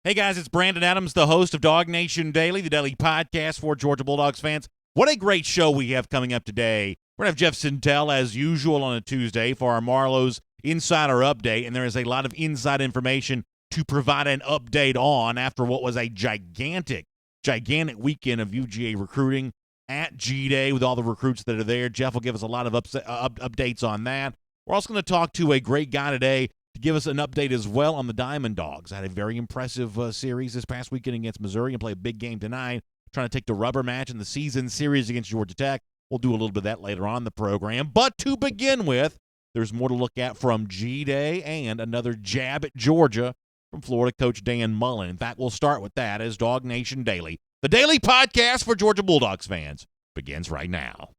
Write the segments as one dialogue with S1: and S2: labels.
S1: Hey guys, it's Brandon Adams, the host of DawgNation Daily, the daily podcast for Georgia Bulldogs fans. What a great show we have coming up today. We're going to have Jeff Sintel, as usual, on a Tuesday for our Marlos Insider Update, and there is a lot of inside information to provide an update on after what was a gigantic weekend of UGA recruiting at G-Day with all the recruits that are there. Jeff will give us a lot of updates on that. We're also going to talk to a great guy today to give us an update as well on the Diamond Dogs. I had a very impressive series this past weekend against Missouri and play a big game tonight, trying to take the rubber match in the season series against Georgia Tech. We'll do a little bit of that later on in the program. But to begin with, there's more to look at from G-Day and another jab at Georgia from Florida coach Dan Mullen. In fact, we'll start with that as DawgNation Daily, the daily podcast for Georgia Bulldogs fans, begins right now.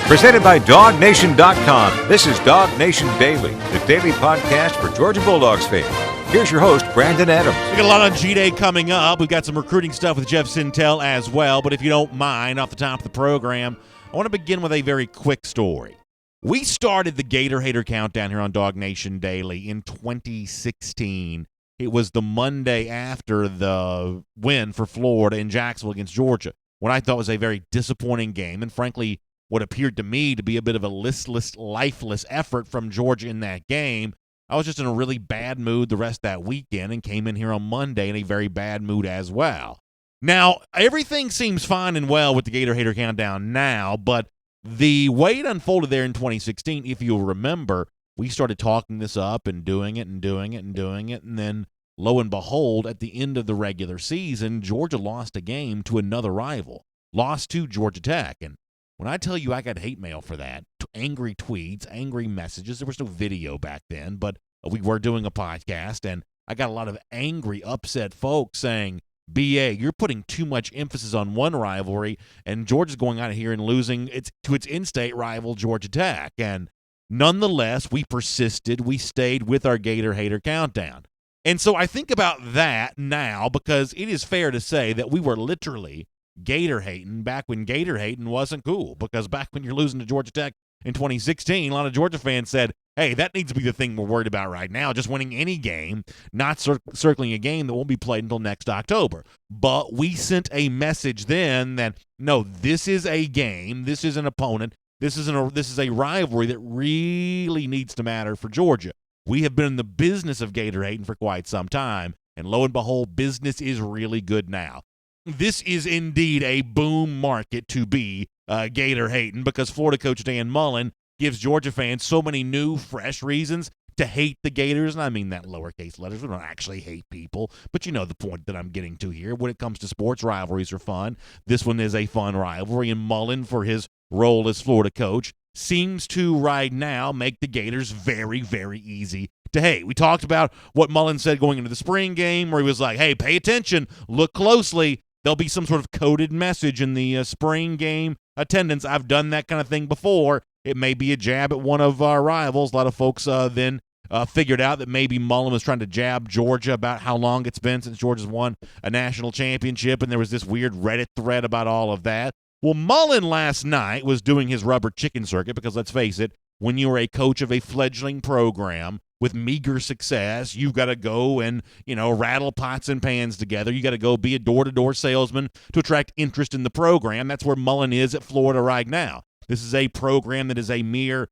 S2: Presented by DawgNation.com. This is DawgNation Daily, the daily podcast for Georgia Bulldogs fans. Here's your host, Brandon Adams.
S1: We got a lot on G-Day coming up. We've got some recruiting stuff with Jeff Sintel as well. But if you don't mind, off the top of the program, I want to begin with a very quick story. We started the Gator Hater Countdown here on DawgNation Daily in 2016. It was the Monday after the win for Florida in Jacksonville against Georgia, what I thought was a very disappointing game, and frankly, what appeared to me to be a bit of a listless, lifeless effort from Georgia in that game. I was just in a really bad mood the rest of that weekend and came in here on Monday in a very bad mood as well. Now, everything seems fine and well with the Gator Hater Countdown now, but the way it unfolded there in 2016, if you'll remember, we started talking this up and doing it, and then lo and behold, at the end of the regular season, Georgia lost a game to another rival, lost to Georgia Tech, and when I tell you I got hate mail for that, angry tweets, angry messages, there was no video back then, but we were doing a podcast, and I got a lot of angry, upset folks saying, BA, you're putting too much emphasis on one rivalry, and Georgia's going out of here and losing to its in-state rival, Georgia Tech. And nonetheless, we persisted. We stayed with our Gator Hater Countdown. And so I think about that now because it is fair to say that we were literally Gator hating back when Gator hating wasn't cool, because back when you're losing to Georgia Tech in 2016, a lot of Georgia fans said, hey, that needs to be the thing we're worried about right now, just winning any game, not circling a game that won't be played until next October. But we sent a message then that, no, this is a game, this is an opponent, this is a rivalry that really needs to matter for Georgia. We have been in the business of Gator hating for quite some time, and lo and behold, business is really good now. This is indeed a boom market to be Gator hating, because Florida coach Dan Mullen gives Georgia fans so many new, fresh reasons to hate the Gators, and I mean that in lowercase letters. We don't actually hate people, but you know the point that I'm getting to here. When it comes to sports, rivalries are fun. This one is a fun rivalry, and Mullen, for his role as Florida coach, seems to right now make the Gators very, very easy to hate. We talked about what Mullen said going into the spring game, where he was like, hey, pay attention, look closely. There'll be some sort of coded message in the spring game attendance. I've done that kind of thing before. It may be a jab at one of our rivals. A lot of folks then figured out that maybe Mullen was trying to jab Georgia about how long it's been since Georgia's won a national championship, and there was this weird Reddit thread about all of that. Well, Mullen last night was doing his rubber chicken circuit, because let's face it, when you're a coach of a fledgling program with meager success, you've got to go and, rattle pots and pans together. You got to go be a door-to-door salesman to attract interest in the program. That's where Mullen is at Florida right now. This is a program that is a mere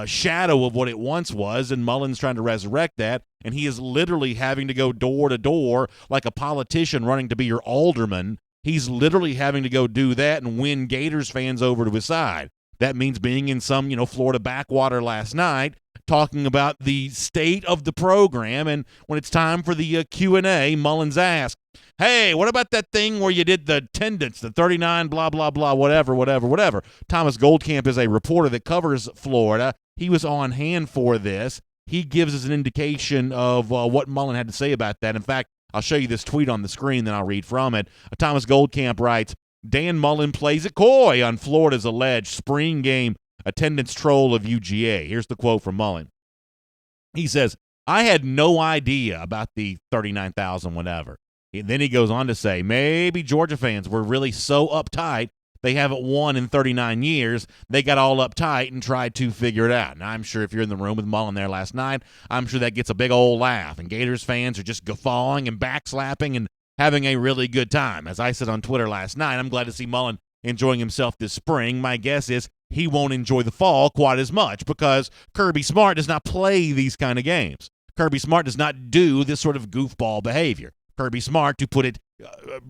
S1: shadow of what it once was, and Mullen's trying to resurrect that, and he is literally having to go door-to-door like a politician running to be your alderman. He's literally having to go do that and win Gators fans over to his side. That means being in some, Florida backwater last night, talking about the state of the program, and when it's time for the Q&A, Mullen's asked, hey, what about that thing where you did the attendance, the 39, blah, blah, blah, whatever. Thomas Goldcamp is a reporter that covers Florida. He was on hand for this. He gives us an indication of what Mullen had to say about that. In fact, I'll show you this tweet on the screen, then I'll read from it. Thomas Goldcamp writes, Dan Mullen plays it coy on Florida's alleged spring game attendance troll of UGA. Here's the quote from Mullen. He says, I had no idea about the 39,000 whatever. And then he goes on to say, maybe Georgia fans were really so uptight they haven't won in 39 years. They got all uptight and tried to figure it out. Now, I'm sure if you're in the room with Mullen there last night, I'm sure that gets a big old laugh. And Gators fans are just guffawing and backslapping and having a really good time. As I said on Twitter last night, I'm glad to see Mullen enjoying himself this spring. My guess is he won't enjoy the fall quite as much because Kirby Smart does not play these kind of games. Kirby Smart does not do this sort of goofball behavior. Kirby Smart, to put it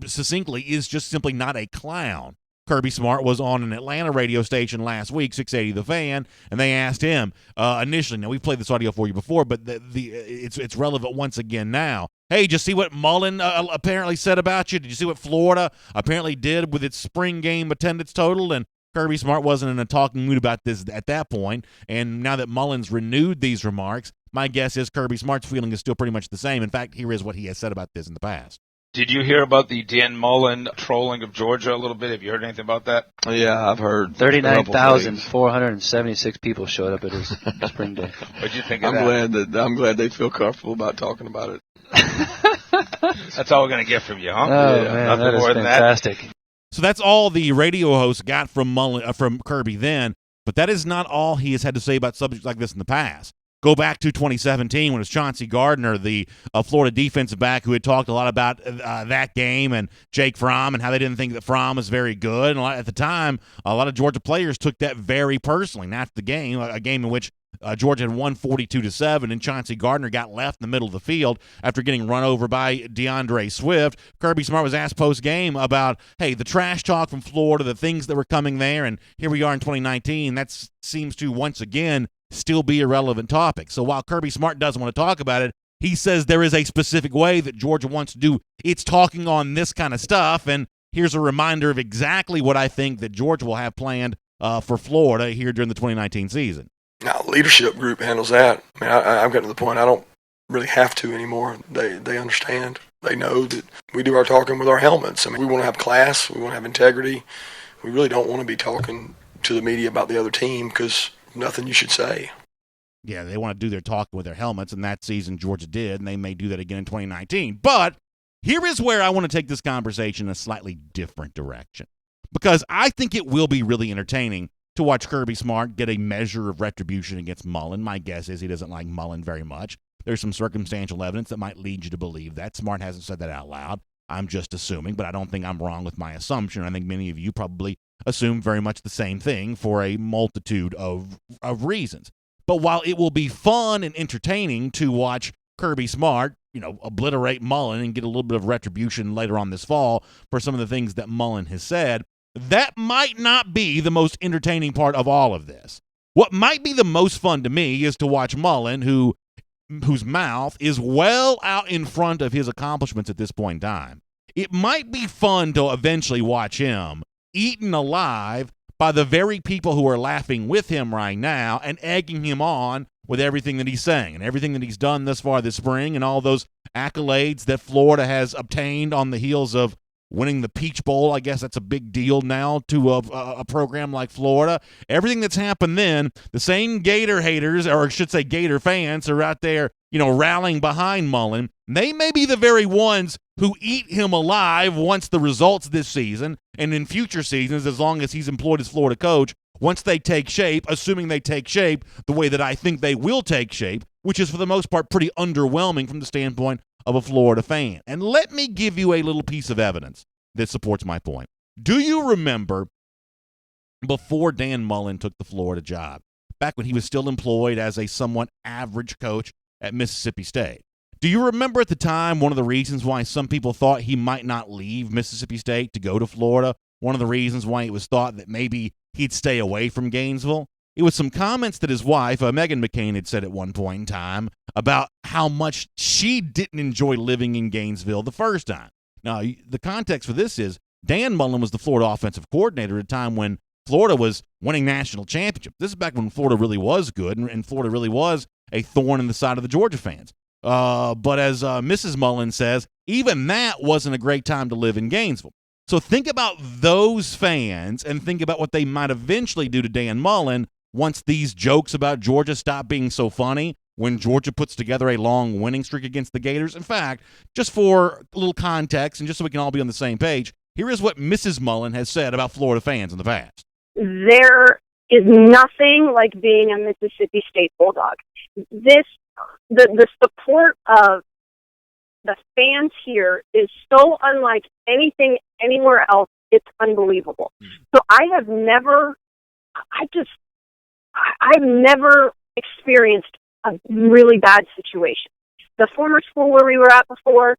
S1: succinctly, is just simply not a clown. Kirby Smart was on an Atlanta radio station last week, 680 The Fan, and they asked him initially. Now, we've played this audio for you before, but it's relevant once again now. Hey, did you see what Mullen apparently said about you? Did you see what Florida apparently did with its spring game attendance total? And Kirby Smart wasn't in a talking mood about this at that point. And now that Mullen's renewed these remarks, my guess is Kirby Smart's feeling is still pretty much the same. In fact, here is what he has said about this in the past.
S3: Did you hear about the Dan Mullen trolling of Georgia a little bit? Have you heard anything about that?
S4: Yeah, I've heard.
S5: 39,476 people showed up at his spring day.
S3: What'd you think of that?
S4: I'm glad they feel comfortable about talking about it.
S3: That's all we're going to get from you, huh?
S5: Oh,
S3: yeah,
S5: man,
S3: nothing
S5: that is
S3: more than
S5: fantastic.
S3: that.
S1: So that's all the radio host got from Mullen, from Kirby then, but that is not all he has had to say about subjects like this in the past. Go back to 2017 when it was Chauncey Gardner, the Florida defensive back, who had talked a lot about that game and Jake Fromm and how they didn't think that Fromm was very good. And at the time, a lot of Georgia players took that very personally. And after the game, a game in which Georgia had won 42-7, and Chauncey Gardner got left in the middle of the field after getting run over by DeAndre Swift. Kirby Smart was asked post-game about, hey, the trash talk from Florida, the things that were coming there, and here we are in 2019. That seems to, once again, still be a relevant topic. So while Kirby Smart doesn't want to talk about it, he says there is a specific way that Georgia wants to do its talking on this kind of stuff, and here's a reminder of exactly what I think that Georgia will have planned for Florida here during the 2019 season.
S6: Now, the leadership group handles that. I mean, I've gotten to the point I don't really have to anymore. They understand. They know that we do our talking with our helmets. I mean, we want to have class. We want to have integrity. We really don't want to be talking to the media about the other team because nothing you should say.
S1: Yeah, they want to do their talking with their helmets, and that season Georgia did, and they may do that again in 2019. But here is where I want to take this conversation in a slightly different direction, because I think it will be really entertaining to watch Kirby Smart get a measure of retribution against Mullen. My guess is he doesn't like Mullen very much. There's some circumstantial evidence that might lead you to believe that. Smart hasn't said that out loud. I'm just assuming, but I don't think I'm wrong with my assumption. I think many of you probably assume very much the same thing for a multitude of reasons. But while it will be fun and entertaining to watch Kirby Smart, obliterate Mullen and get a little bit of retribution later on this fall for some of the things that Mullen has said, that might not be the most entertaining part of all of this. What might be the most fun to me is to watch Mullen, whose mouth is well out in front of his accomplishments at this point in time. It might be fun to eventually watch him eaten alive by the very people who are laughing with him right now and egging him on with everything that he's saying and everything that he's done thus far this spring and all those accolades that Florida has obtained on the heels of winning the Peach Bowl. I guess that's a big deal now to a program like Florida. Everything that's happened then, the same Gator haters, or I should say Gator fans, are out there, rallying behind Mullen. They may be the very ones who eat him alive once the results this season and in future seasons, as long as he's employed as Florida coach, once they take shape, assuming they take shape the way that I think they will take shape, which is for the most part pretty underwhelming from the standpoint of a Florida fan. And let me give you a little piece of evidence that supports my point. Do you remember before Dan Mullen took the Florida job, back when he was still employed as a somewhat average coach at Mississippi State? Do you remember at the time one of the reasons why some people thought he might not leave Mississippi State to go to Florida? One of the reasons why it was thought that maybe he'd stay away from Gainesville? It was some comments that his wife, Meghan McCain, had said at one point in time about how much she didn't enjoy living in Gainesville the first time. Now, the context for this is Dan Mullen was the Florida offensive coordinator at a time when Florida was winning national championships. This is back when Florida really was good, and Florida really was a thorn in the side of the Georgia fans. But as Mrs. Mullen says, even that wasn't a great time to live in Gainesville. So think about those fans and think about what they might eventually do to Dan Mullen once these jokes about Georgia stop being so funny, when Georgia puts together a long winning streak against the Gators. In fact, just for a little context and just so we can all be on the same page, Here is what Mrs. Mullen has said about Florida fans in the past.
S7: There is nothing like being a Mississippi State Bulldog. The support of the fans here is so unlike anything anywhere else. It's unbelievable. So I've never experienced a really bad situation. The former school where we were at before,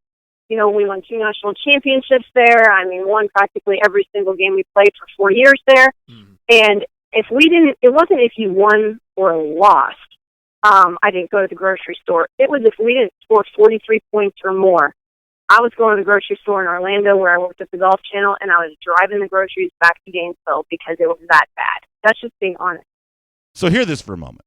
S7: we won 2 national championships there. I mean, won practically every single game we played for 4 years there. And it wasn't if you won or lost. I didn't go to the grocery store. It was if we didn't score 43 points or more. I was going to the grocery store in Orlando where I worked at the Golf Channel, and I was driving the groceries back to Gainesville because it was that bad. That's just being honest.
S1: So hear this for a moment.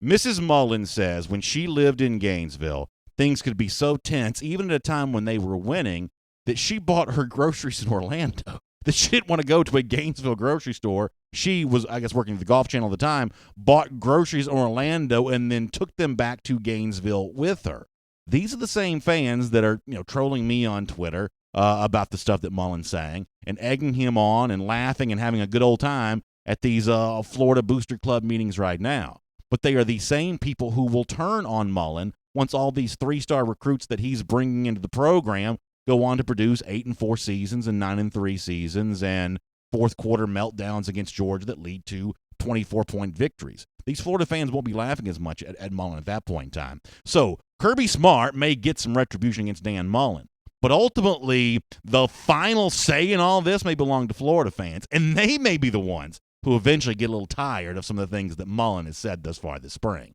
S1: Mrs. Mullen says when she lived in Gainesville, things could be so tense, even at a time when they were winning, that she bought her groceries in Orlando. That she didn't want to go to a Gainesville grocery store. She was, I guess, working at the Golf Channel at the time, bought groceries in Orlando, and then took them back to Gainesville with her. These are the same fans that are, trolling me on Twitter about the stuff that Mullen's saying and egging him on and laughing and having a good old time at these Florida Booster Club meetings right now. But they are the same people who will turn on Mullen once all these 3-star recruits that he's bringing into the program go on to produce 8-4 seasons and 9-3 seasons and fourth quarter meltdowns against Georgia that lead to 24-point victories. These Florida fans won't be laughing as much at Mullen at that point in time. So Kirby Smart may get some retribution against Dan Mullen, but ultimately the final say in all this may belong to Florida fans, and they may be the ones who eventually get a little tired of some of the things that Mullen has said thus far this spring.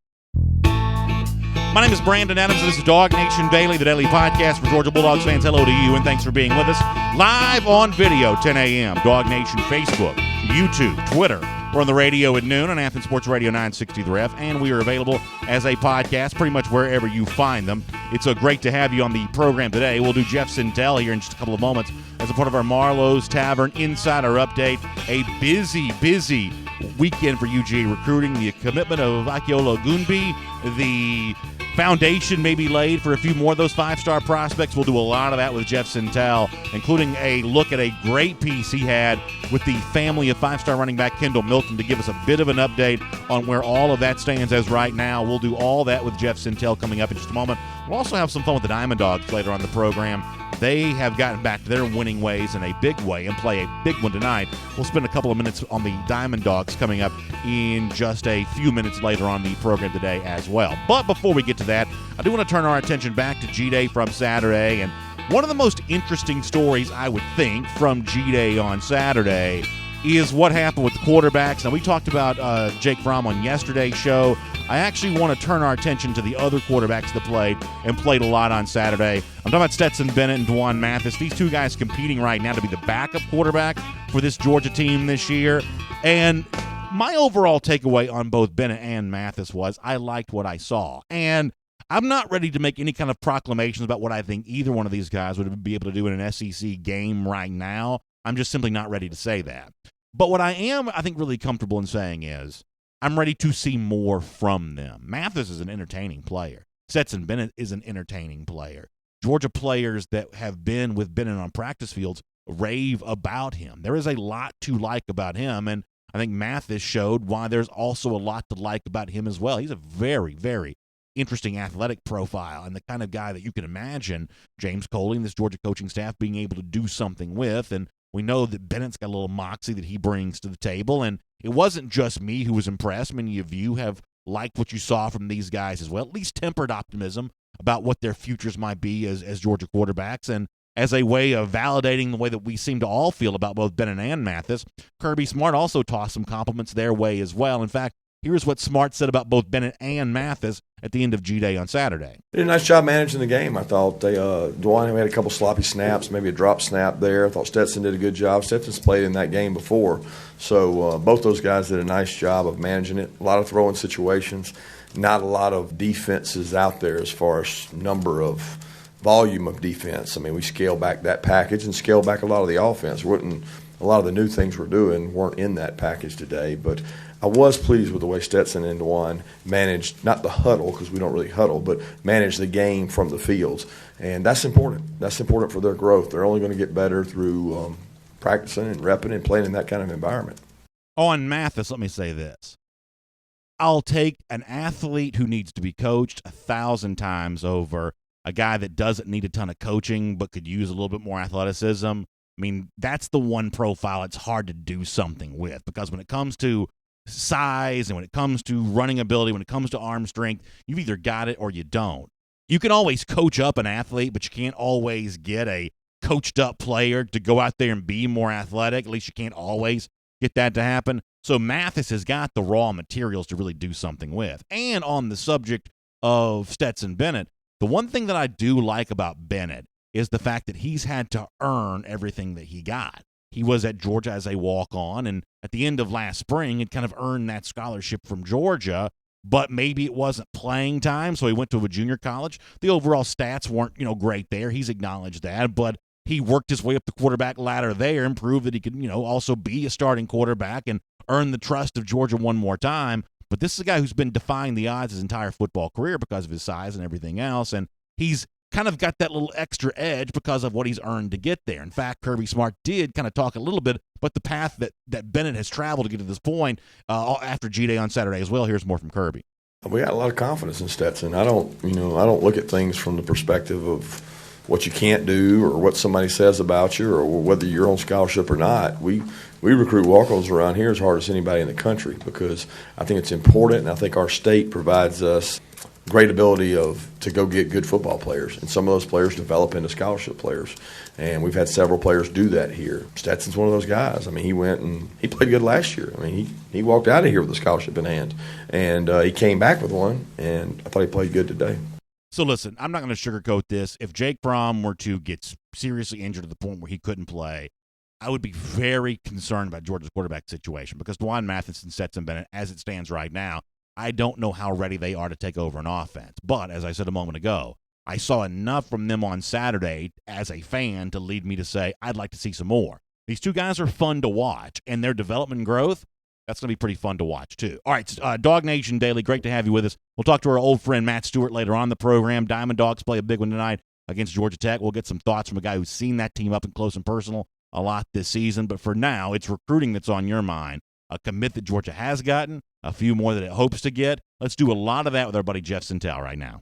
S1: My name is Brandon Adams, and this is DawgNation Daily, the daily podcast for Georgia Bulldogs fans. Hello to you, and thanks for being with us. Live on video, 10 a.m., DawgNation Facebook, YouTube, Twitter. We're on the radio at noon on Athens Sports Radio 960 The Ref, and we are available as a podcast pretty much wherever you find them. It's great to have you on the program today. We'll do Jeff Sintel here in just a couple of moments as a part of our Marlos Tavern Insider Update. A busy weekend for UGA recruiting. The commitment of Akiola Gunbi, the foundation may be laid for a few more of those 5-star prospects. We'll do a lot of that with Jeff Sintel, including a look at a great piece he had with the family of 5-star running back Kendall Milton to give us a bit of an update on where all of that stands as right now. We'll do all that with Jeff Sintel coming up in just a moment. We'll also have some fun with the Diamond Dogs later on the program. They have gotten back to their winning ways in a big way and play a big one tonight. We'll spend a couple of minutes on the Diamond Dogs coming up in just a few minutes later on the program today as well. But before we get to that, I do want to turn our attention back to G-Day from Saturday. And one of the most interesting stories, I would think, from G-Day on Saturday is what happened with the quarterbacks. Now, we talked about Jake Fromm on yesterday's show. I actually want to turn our attention to the other quarterbacks that played a lot on Saturday. I'm talking about Stetson, Bennett, and Juan Mathis. These two guys competing right now to be the backup quarterback for this Georgia team this year. And my overall takeaway on both Bennett and Mathis was I liked what I saw. And I'm not ready to make any kind of proclamations about what I think either one of these guys would be able to do in an SEC game right now. I'm just simply not ready to say that. But what I am, I think, really comfortable in saying is I'm ready to see more from them. Mathis is an entertaining player. Stetson Bennett is an entertaining player. Georgia players that have been with Bennett on practice fields rave about him. There is a lot to like about him, and I think Mathis showed why there's also a lot to like about him as well. He's a very, very interesting athletic profile and the kind of guy that you can imagine James Coley and this Georgia coaching staff being able to do something with. And we know that Bennett's got a little moxie that he brings to the table, and it wasn't just me who was impressed. Many of you have liked what you saw from these guys as well, at least tempered optimism about what their futures might be as Georgia quarterbacks. And as a way of validating the way that we seem to all feel about both Bennett and Mathis, Kirby Smart also tossed some compliments their way as well. In fact, here's what Smart said about both Bennett and Mathis at the end of G-Day on Saturday.
S6: They did a nice job managing the game. I thought Juan had a couple sloppy snaps, maybe a drop snap there. I thought Stetson did a good job. Stetson's played in that game before. So both those guys did a nice job of managing it. A lot of throwing situations, not a lot of defenses out there as far as volume of defense. I mean, we scaled back that package and scaled back a lot of the offense. A lot of the new things we're doing weren't in that package today, but I was pleased with the way Stetson and Juan managed, not the huddle because we don't really huddle, but managed the game from the fields. And that's important. That's important for their growth. They're only going to get better through
S8: practicing and repping and playing in that kind of environment.
S1: On Mathis, let me say this. I'll take an athlete who needs to be coached 1,000 times over a guy that doesn't need a ton of coaching but could use a little bit more athleticism. I mean, that's the one profile it's hard to do something with, because when it comes to size and when it comes to running ability, when it comes to arm strength, you've either got it or you don't. You can always coach up an athlete, but you can't always get a coached up player to go out there and be more athletic. At least you can't always get that to happen. So Mathis has got the raw materials to really do something with. And on the subject of Stetson Bennett, the one thing that I do like about Bennett is the fact that he's had to earn everything that he got. He was at Georgia as a walk-on, and at the end of last spring, had kind of earned that scholarship from Georgia, but maybe it wasn't playing time, so he went to a junior college. The overall stats weren't, great there. He's acknowledged that, but he worked his way up the quarterback ladder there and proved that he could, also be a starting quarterback and earn the trust of Georgia one more time. But this is a guy who's been defying the odds his entire football career because of his size and everything else, and he's kind of got that little extra edge because of what he's earned to get there. In fact, Kirby Smart did kind of talk a little bit about the path that Bennett has traveled to get to this point after G-Day on Saturday as well. Here's more from Kirby.
S8: We got a lot of confidence in Stetson. I don't look at things from the perspective of what you can't do or what somebody says about you or whether you're on scholarship or not. We recruit walk-ons around here as hard as anybody in the country because I think it's important, and I think our state provides us great ability to go get good football players, and some of those players develop into scholarship players, and we've had several players do that here. Stetson's one of those guys. I mean, he went and he played good last year. I mean, he walked out of here with a scholarship in hand, and he came back with one, and I thought he played good today.
S1: So listen, I'm not going to sugarcoat this. If Jake Fromm were to get seriously injured to the point where he couldn't play, I would be very concerned about Georgia's quarterback situation because Juan, Mathis, and Stetson Bennett, as it stands right now, I don't know how ready they are to take over an offense. But, as I said a moment ago, I saw enough from them on Saturday as a fan to lead me to say I'd like to see some more. These two guys are fun to watch, and their development and growth, that's going to be pretty fun to watch, too. All right, DawgNation Daily, great to have you with us. We'll talk to our old friend Matt Stewart later on in the program. Diamond Dogs play a big one tonight against Georgia Tech. We'll get some thoughts from a guy who's seen that team up and close and personal a lot this season. But for now, it's recruiting that's on your mind. A commit that Georgia has gotten, a few more that it hopes to get. Let's do a lot of that with our buddy Jeff Sintel right now.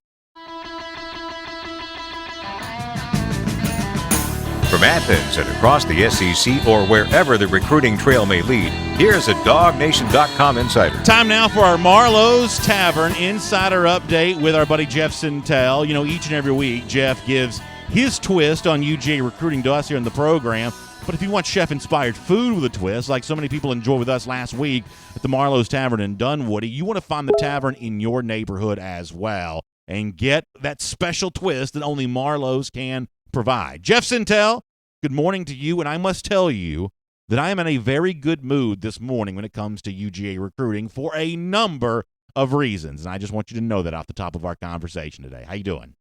S2: From Athens and across the SEC or wherever the recruiting trail may lead, here's a DawgNation.com insider.
S1: Time now for our Marlos Tavern insider update with our buddy Jeff Sintel. Each and every week, Jeff gives his twist on UGA recruiting to us here in the program. But if you want chef-inspired food with a twist, like so many people enjoyed with us last week at the Marlos Tavern in Dunwoody, you want to find the tavern in your neighborhood as well and get that special twist that only Marlos can provide. Jeff Sintel, good morning to you, and I must tell you that I am in a very good mood this morning when it comes to UGA recruiting for a number of reasons, and I just want you to know that off the top of our conversation today. How you doing?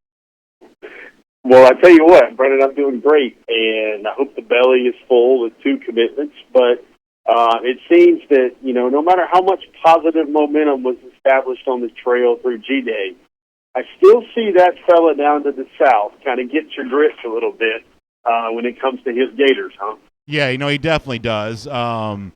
S9: Well, I tell you what, Brennan, I'm doing great, and I hope the belly is full with 2 commitments. But it seems that, no matter how much positive momentum was established on the trail through G-Day, I still see that fella down to the south kind of get your grits a little bit when it comes to his Gators, huh?
S1: Yeah, he definitely does. There's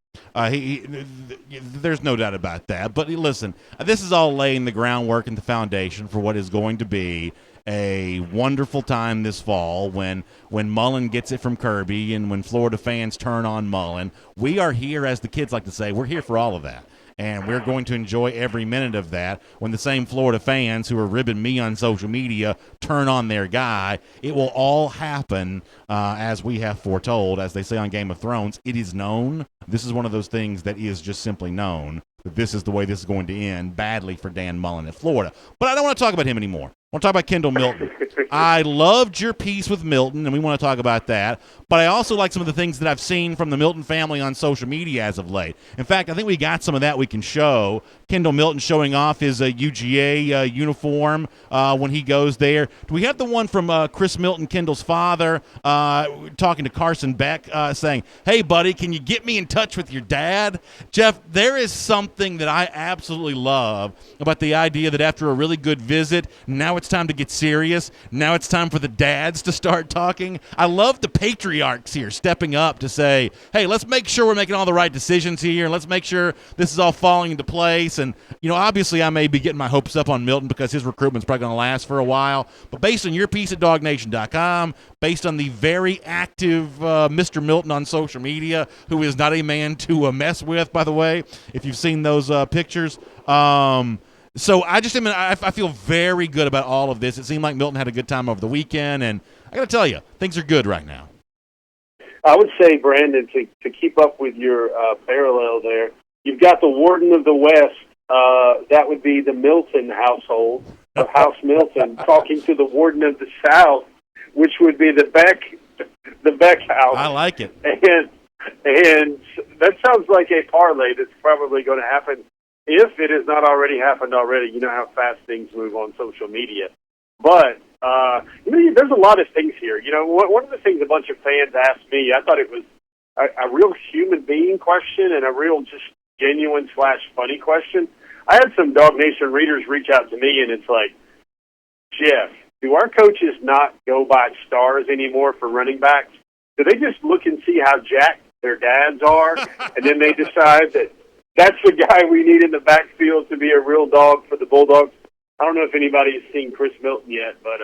S1: no doubt about that. But listen, this is all laying the groundwork and the foundation for what is going to be a wonderful time this fall when Mullen gets it from Kirby and when Florida fans turn on Mullen. We are here, as the kids like to say, we're here for all of that. And we're going to enjoy every minute of that when the same Florida fans who are ribbing me on social media turn on their guy. It will all happen as we have foretold. As they say on Game of Thrones, it is known. This is one of those things that is just simply known that this is the way this is going to end badly for Dan Mullen at Florida. But I don't want to talk about him anymore. I want to talk about Kendall Milton. I loved your piece with Milton, and we want to talk about that. But I also like some of the things that I've seen from the Milton family on social media as of late. In fact, I think we got some of that we can show. Kendall Milton showing off his UGA uniform when he goes there. Do we have the one from Chris Milton, Kendall's father, talking to Carson Beck, saying, "Hey, buddy, can you get me in touch with your dad?" Jeff, there is something that I absolutely love about the idea that after a really good visit, now it's it's time to get serious. Now it's time for the dads to start talking. I love the patriarchs here stepping up to say, hey, let's make sure we're making all the right decisions here, and let's make sure this is all falling into place. And, obviously I may be getting my hopes up on Milton because his recruitment's probably going to last for a while. But based on your piece at DawgNation.com, based on the very active Mr. Milton on social media, who is not a man to mess with, by the way, if you've seen those pictures. So I feel very good about all of this. It seemed like Milton had a good time over the weekend, and I got to tell you, things are good right now.
S9: I would say, Brandon, to keep up with your parallel there, you've got the Warden of the West. That would be the Milton household, of House Milton, talking to the Warden of the South, which would be the Beck house.
S1: I like it.
S9: And that sounds like a parlay that's probably going to happen if it has not already happened already. You know how fast things move on social media. But, there's a lot of things here. One of the things a bunch of fans asked me, I thought it was a real human being question and a real just genuine/funny question. I had some DawgNation readers reach out to me, and it's like, Jeff, do our coaches not go by stars anymore for running backs? Do they just look and see how jacked their dads are, and then they decide that that's the guy we need in the backfield to be a real dog for the Bulldogs? I don't know if anybody's seen Chris Milton yet, but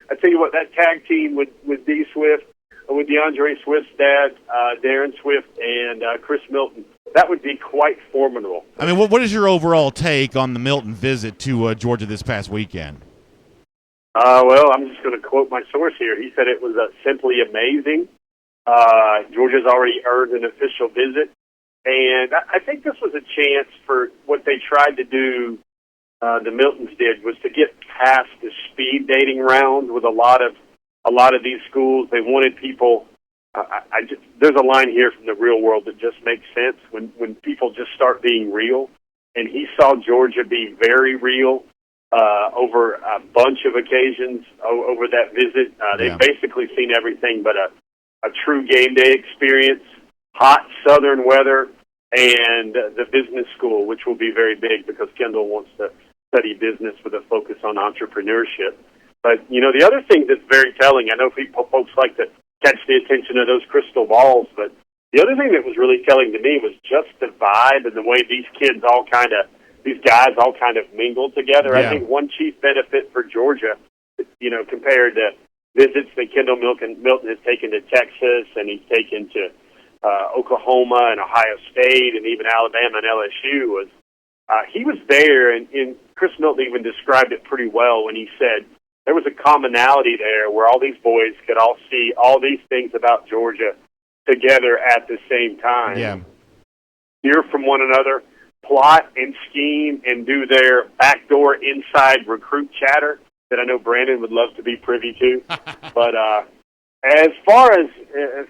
S9: I tell you what, that tag team with D. Swift, with DeAndre Swift's dad, Darren Swift, and Chris Milton, that would be quite formidable.
S1: I mean, what is your overall take on the Milton visit to Georgia this past weekend?
S9: Well, I'm just going to quote my source here. He said it was simply amazing. Georgia's already earned an official visit. And I think this was a chance for what they tried to do, the Miltons did, was to get past the speed dating round with a lot of these schools. They wanted people. There's a line here from the real world that just makes sense when people just start being real. And he saw Georgia be very real over a bunch of occasions over that visit. They've basically seen everything but a true game day experience, hot southern weather, and the business school, which will be very big because Kendall wants to study business with a focus on entrepreneurship. But, the other thing that's very telling, I know folks like to catch the attention of those crystal balls, but the other thing that was really telling to me was just the vibe and the way these guys all kind of mingled together. Yeah. I think one chief benefit for Georgia, compared to visits that Kendall Milton has taken to Texas, and he's taken to Oklahoma and Ohio State and even Alabama and LSU, was he was there, and Chris Milton even described it pretty well when he said there was a commonality there where all these boys could all see all these things about Georgia together at the same time.
S1: Yeah.
S9: Hear from one another, plot and scheme, and do their backdoor inside recruit chatter that I know Brandon would love to be privy to. But as far as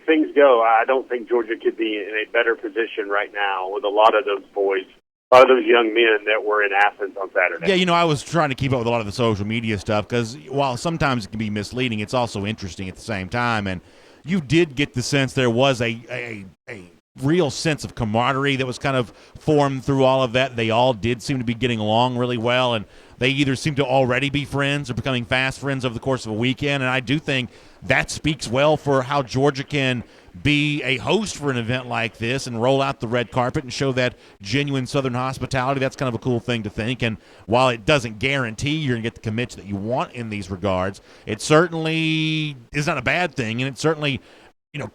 S9: things go, I don't think Georgia could be in a better position right now with a lot of those boys, a lot of those young men that were in Athens on Saturday.
S1: Yeah, I was trying to keep up with a lot of the social media stuff because while sometimes it can be misleading, it's also interesting at the same time. And you did get the sense there was a real sense of camaraderie that was kind of formed through all of that. They all did seem to be getting along really well, and they either seem to already be friends or becoming fast friends over the course of a weekend. And I do think that speaks well for how Georgia can be a host for an event like this and roll out the red carpet and show that genuine Southern hospitality. That's kind of a cool thing to think. And while it doesn't guarantee you're going to get the commits that you want in these regards, it certainly is not a bad thing, and it certainly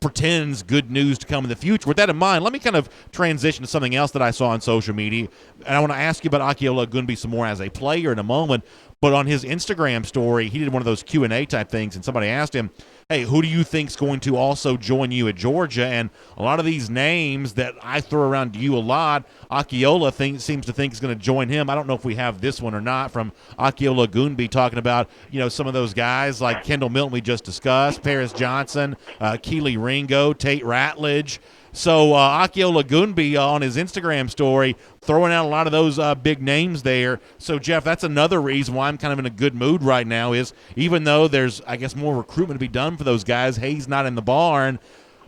S1: pretends good news to come in the future. With that in mind, let me kind of transition to something else that I saw on social media. And I want to ask you about Akiola Gunby some more as a player in a moment. But on his Instagram story, he did one of those Q&A type things, and somebody asked him, hey, who do you think's going to also join you at Georgia? And a lot of these names that I throw around to you a lot, Akiola seems to think is going to join him. I don't know if we have this one or not from Akiola Gunby talking about, some of those guys like Kendall Milton we just discussed, Paris Johnson, Keely Ringo, Tate Ratledge. So Akiola Gunby on his Instagram story throwing out a lot of those big names there. So, Jeff, that's another reason why I'm kind of in a good mood right now is even though there's, I guess, more recruitment to be done for those guys, Hayes not in the barn,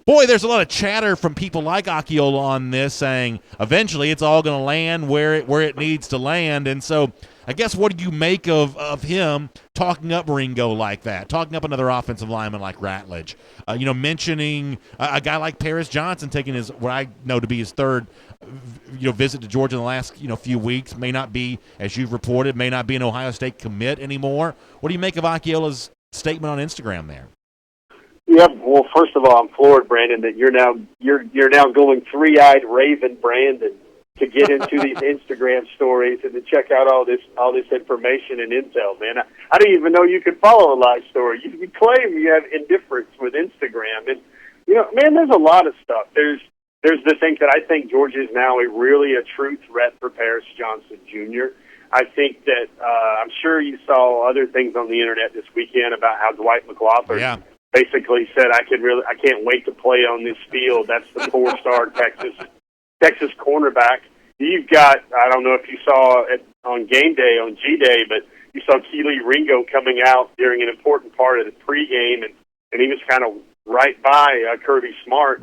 S1: Boy, there's a lot of chatter from people like Akiola on this saying eventually it's all going to land where it needs to land. And so I guess what do you make of him talking up Ringo like that, talking up another offensive lineman like Ratledge, mentioning a guy like Paris Johnson taking his what I know to be his third visit to Georgia in the last few weeks, may not be, as you've reported, may not be an Ohio State commit anymore. What do you make of Akiola's statement on Instagram there?
S9: Yep. Well, first of all, I'm floored, Brandon, that you're now going three-eyed Raven Brandon to get into these Instagram stories and to check out all this information and intel, man. I didn't even know you could follow a live story. You claim you have indifference with Instagram, and man, there's a lot of stuff. There's the thing that I think Georgia is now a true threat for Paris Johnson Jr. I think that I'm sure you saw other things on the internet this weekend about how Dwight McLaughlin basically said, I can't wait to play on this field. That's the 4-star Texas cornerback. You've got, I don't know if you saw it on game day, on G-Day, but you saw Keely Ringo coming out during an important part of the pregame, and he was kind of right by Kirby Smart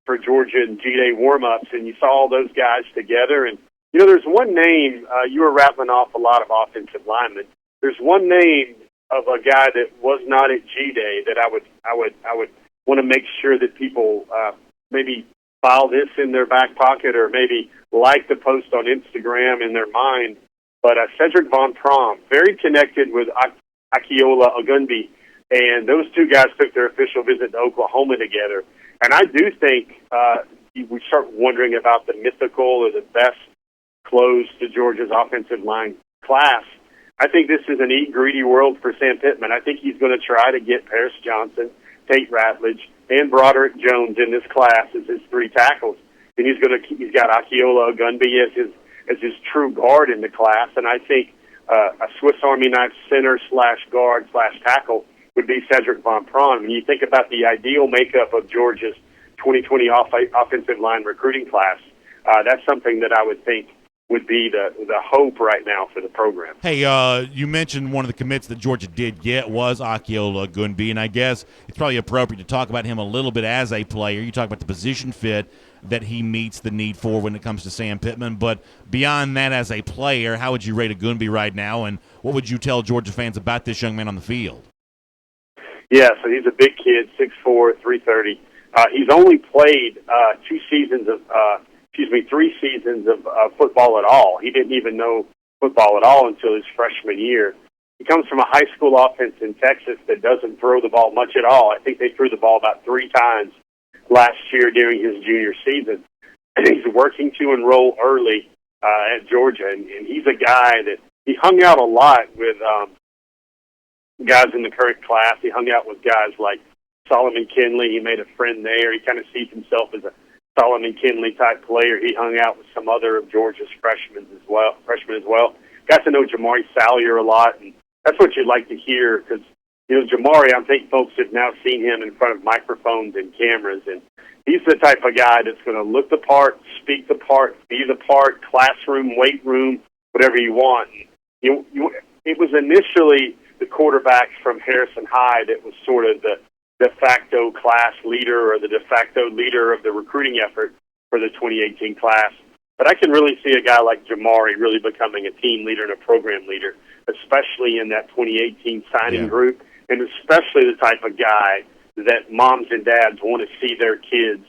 S9: for Georgia and G-Day warm-ups, and you saw all those guys together. And, there's one name, you were rattling off a lot of offensive linemen. There's one name of a guy that was not at G-Day that I would want to make sure that people maybe file this in their back pocket or maybe like the post on Instagram in their mind. But Cedric Von Prom, very connected with Akiola Ogunbi, and those two guys took their official visit to Oklahoma together. And I do think we start wondering about the mythical or the best close to Georgia's offensive line class. I think this is an eat greedy world for Sam Pittman. I think he's going to try to get Paris Johnson, Tate Ratledge, and Broderick Jones in this class as his 3 tackles. And he's got Akiola Ogunbi as his true guard in the class. And I think a Swiss Army knife center / guard / tackle would be Cedric Von Prom. When you think about the ideal makeup of Georgia's 2020 offensive line recruiting class, that's something that I would think would be the hope right now for the program.
S1: Hey, you mentioned one of the commits that Georgia did get was Akiola Ogunbi, and I guess it's probably appropriate to talk about him a little bit as a player. You talk about the position fit that he meets the need for when it comes to Sam Pittman, but beyond that as a player, how would you rate Ogunbi right now, and what would you tell Georgia fans about this young man on the field?
S9: Yeah, so he's a big kid, 6'4", 330. He's only played 3 seasons of football at all. He didn't even know football at all until his freshman year. He comes from a high school offense in Texas that doesn't throw the ball much at all. I think they threw the ball about 3 times last year during his junior season. And he's working to enroll early at Georgia, and he's a guy that he hung out a lot with guys in the current class. He hung out with guys like Solomon Kinley. He made a friend there. He kind of sees himself as a Solomon Kinley type player. He hung out with some other of Georgia's freshmen as well. Got to know Jamari Salyer a lot, and that's what you'd like to hear because Jamari, I think folks have now seen him in front of microphones and cameras, and he's the type of guy that's going to look the part, speak the part, be the part, classroom, weight room, whatever you want. It was initially the quarterbacks from Harrison High that was sort of the de facto class leader or the de facto leader of the recruiting effort for the 2018 class. But I can really see a guy like Jamari really becoming a team leader and a program leader, especially in that 2018 signing group, and especially the type of guy that moms and dads want to see their kids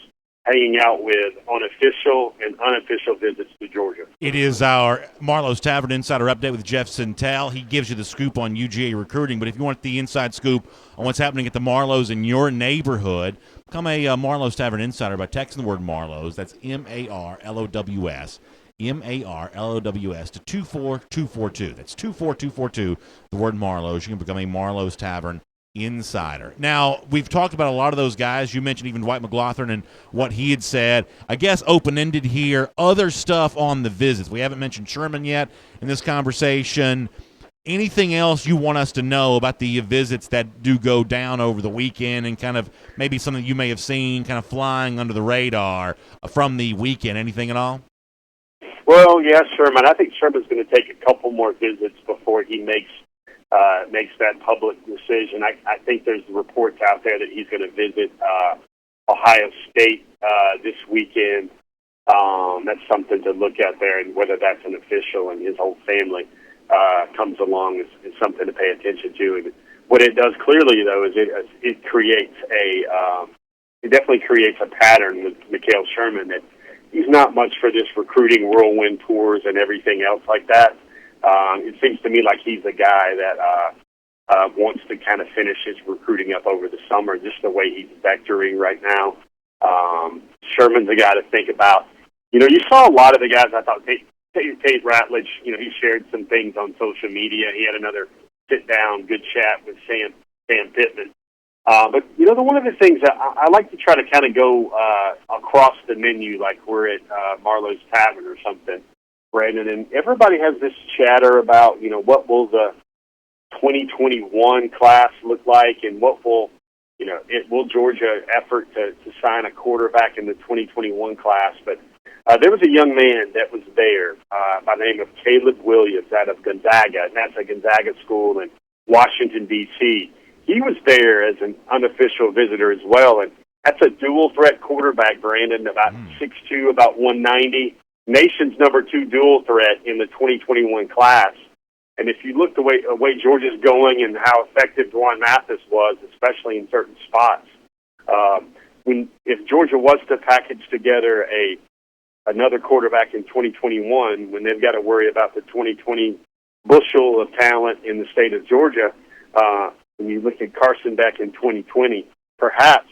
S9: hanging out with on official and unofficial visits to Georgia.
S1: It is our Marlos Tavern Insider Update with Jeff Sintel. He gives you the scoop on UGA recruiting, but if you want the inside scoop on what's happening at the Marlos in your neighborhood, become a Marlos Tavern Insider by texting the word Marlos. That's M-A-R-L-O-W-S. M-A-R-L-O-W-S to 24242. That's 24242, the word Marlos. You can become a Marlos Tavern Insider. Now, we've talked about a lot of those guys. You mentioned even Dwight McLaughlin and what he had said. I guess open-ended here, other stuff on the visits. We haven't mentioned Sherman yet in this conversation. Anything else you want us to know about the visits that do go down over the weekend and kind of maybe something you may have seen kind of flying under the radar from the weekend? Anything at all?
S9: Well, yeah, Sherman. I think Sherman's going to take a couple more visits before he makes that public decision. I think there's reports out there that he's going to visit Ohio State this weekend. That's something to look at there, and whether that's an official and his whole family comes along is something to pay attention to. And what it does clearly, though, is it creates it definitely creates a pattern with Mikhail Sherman that he's not much for this recruiting whirlwind tours and everything else like that. It seems to me like he's a guy that wants to kind of finish his recruiting up over the summer, just the way he's vectoring right now. Sherman's a guy to think about. You know, you saw a lot of the guys. I thought Tate Ratledge, you know, he shared some things on social media. He had another sit-down, good chat with Sam Pittman. But, you know, one of the things that I like to try to kind of go across the menu, like we're at Marlos Tavern or something, Brandon, and everybody has this chatter about, you know, what will the 2021 class look like, and what will, you know, will Georgia effort to sign a quarterback in the 2021 class. But there was a young man that was there by the name of Caleb Williams out of Gonzaga, and that's a Gonzaga school in Washington, D.C. He was there as an unofficial visitor as well, and that's a dual-threat quarterback, Brandon, about 6'2", about 190, nation's number 2 dual threat in the 2021 class. And if you look the way Georgia's going and how effective Juan Mathis was, especially in certain spots, if Georgia was to package together another quarterback in 2021, when they've got to worry about the 2020 bushel of talent in the state of Georgia, when you look at Carson back in 2020, perhaps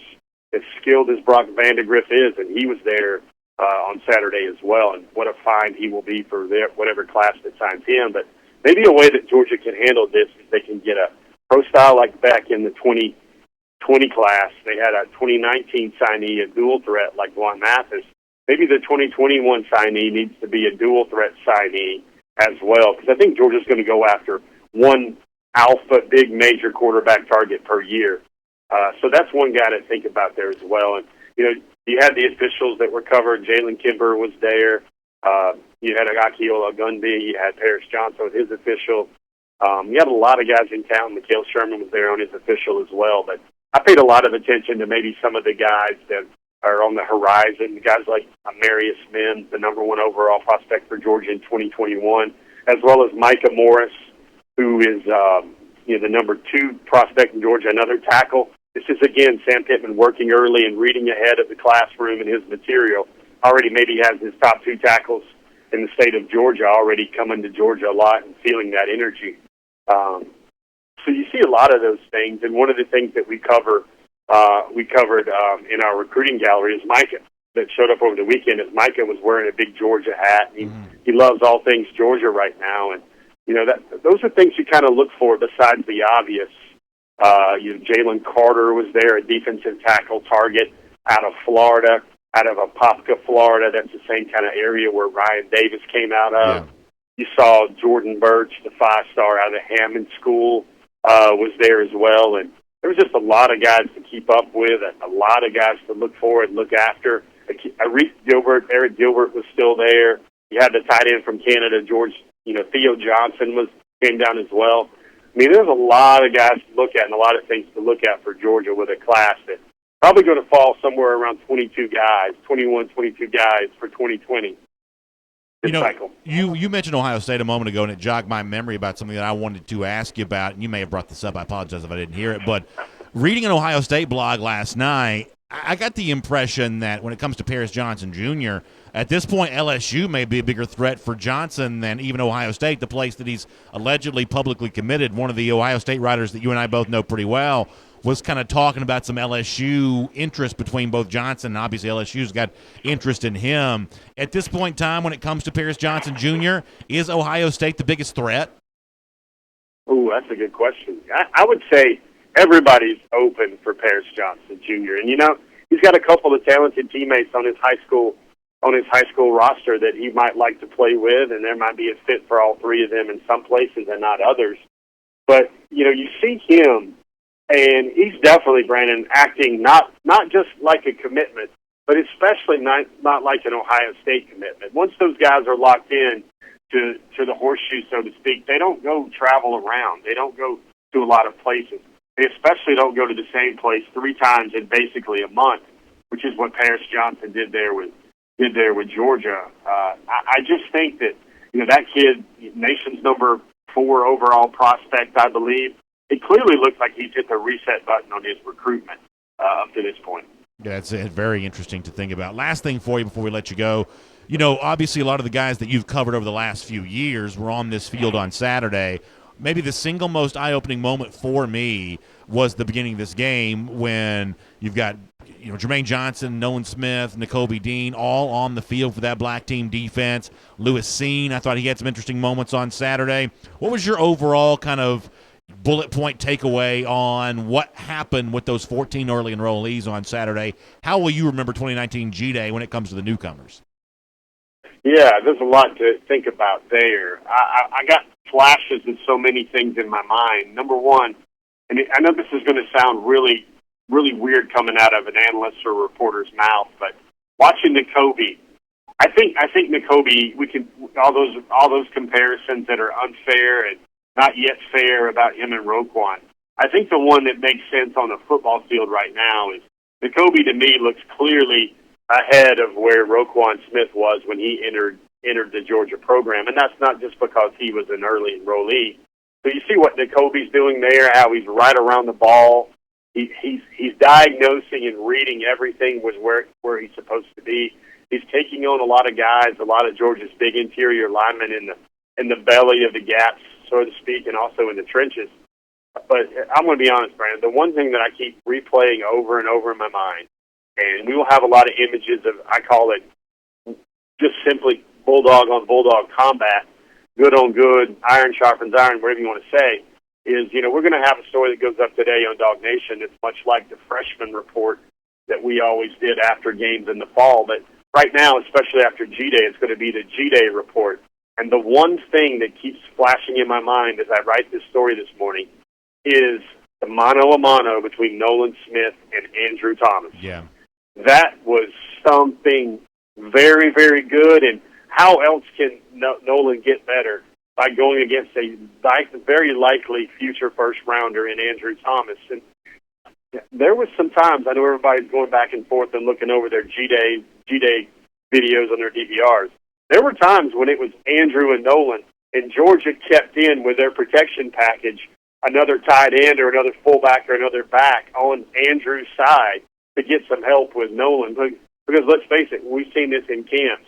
S9: as skilled as Brock Vandegrift is, and he was there on Saturday as well, and what a find he will be for whatever class that signs him. But maybe a way that Georgia can handle this is they can get a pro style like back in the 2020 class. They had a 2019 signee, a dual threat like Juan Mathis. Maybe the 2021 signee needs to be a dual threat signee as well, because I think Georgia's going to go after one alpha big major quarterback target per year. So that's one guy to think about there as well. And, you know, you had the officials that were covered. Jalen Kimber was there. You had Akiola Gunby. You had Paris Johnson with his official. You had a lot of guys in town. Mikhail Sherman was there on his official as well. But I paid a lot of attention to maybe some of the guys that are on the horizon, guys like Marius Mims, the number 1 overall prospect for Georgia in 2021, as well as Micah Morris, who is the number 2 prospect in Georgia, another tackle. This is, again, Sam Pittman working early and reading ahead of the classroom and his material. Already maybe has his top 2 tackles in the state of Georgia already coming to Georgia a lot and feeling that energy. So you see a lot of those things, and one of the things that we covered in our recruiting gallery is Micah, that showed up over the weekend. As Micah was wearing a big Georgia hat. He loves all things Georgia right now, and you know those are things you kind of look for besides the obvious. Jalen Carter was there, a defensive tackle target out of Florida, out of Apopka, Florida. That's the same kind of area where Ryan Davis came out of. Yeah. You saw Jordan Birch, the 5-star out of the Hammond School, was there as well, and there was just a lot of guys to keep up with, a lot of guys to look for and look after. Eric Gilbert was still there. You had the tight end from Canada, Theo Johnson came down as well. I mean, there's a lot of guys to look at and a lot of things to look at for Georgia with a class that's probably going to fall somewhere around 22 guys for 2020. Cycle.
S1: You mentioned Ohio State a moment ago, and it jogged my memory about something that I wanted to ask you about, and you may have brought this up. I apologize if I didn't hear it, but reading an Ohio State blog last night, I got the impression that when it comes to Paris Johnson Jr., at this point, LSU may be a bigger threat for Johnson than even Ohio State, the place that he's allegedly publicly committed. One of the Ohio State writers that you and I both know pretty well was kind of talking about some LSU interest between both Johnson and obviously LSU's got interest in him. At this point in time, when it comes to Paris Johnson Jr., is Ohio State the biggest threat?
S9: Oh, that's a good question. I would say everybody's open for Paris Johnson Jr. And, he's got a couple of talented teammates on his high school roster that he might like to play with, and there might be a fit for all 3 of them in some places and not others. But, you see him, and he's definitely, Brandon, acting not just like a commitment, but especially not like an Ohio State commitment. Once those guys are locked in to the horseshoe, so to speak, they don't go travel around. They don't go to a lot of places. They especially don't go to the same place 3 times in basically a month. which is what Paris Johnson did there with Georgia. I just think that that kid, nation's number 4 overall prospect, I believe. It clearly looks like he's hit the reset button on his recruitment up to this point.
S1: Yeah, it's very interesting to think about. Last thing for you before we let you go. Obviously a lot of the guys that you've covered over the last few years were on this field on Saturday. Maybe the single most eye-opening moment for me was the beginning of this game when you've got Jermaine Johnson, Nolan Smith, Nakobe Dean all on the field for that black team defense. Lewis Seen, I thought he had some interesting moments on Saturday. What was your overall kind of bullet point takeaway on what happened with those 14 early enrollees on Saturday? How will you remember 2019 G-Day when it comes to the newcomers?
S9: Yeah, there's a lot to think about there. I got flashes of so many things in my mind. Number one, and I know this is going to sound really, really weird coming out of an analyst or reporter's mouth, but watching Nakobe, I think Nakobe, we can all those comparisons that are unfair and not yet fair about him and Roquan. I think the one that makes sense on the football field right now is Nakobe. To me, looks clearly ahead of where Roquan Smith was when he entered the Georgia program, and that's not just because he was an early enrollee. So you see what Nakobe's doing there, how he's right around the ball. He's diagnosing and reading everything was where he's supposed to be. He's taking on a lot of guys, a lot of Georgia's big interior linemen in the belly of the gaps, so to speak, and also in the trenches. But I'm going to be honest, Brandon, the one thing that I keep replaying over and over in my mind, and we will have a lot of images of, I call it just simply bulldog on bulldog combat, good on good, iron sharpens iron, whatever you want to say, is, we're going to have a story that goes up today on DawgNation. It's much like the freshman report that we always did after games in the fall. But right now, especially after G-Day, it's going to be the G-Day report. And the one thing that keeps flashing in my mind as I write this story this morning is the mano-a-mano between Nolan Smith and Andrew Thomas.
S1: Yeah.
S9: That was something very, very good. And how else can Nolan get better by going against a very likely future first-rounder in Andrew Thomas? And there was some times, I know everybody's going back and forth and looking over their G-Day videos on their DVRs. There were times when it was Andrew and Nolan, and Georgia kept in with their protection package another tight end or another fullback or another back on Andrew's side to get some help with Nolan. Because let's face it, we've seen this in camps.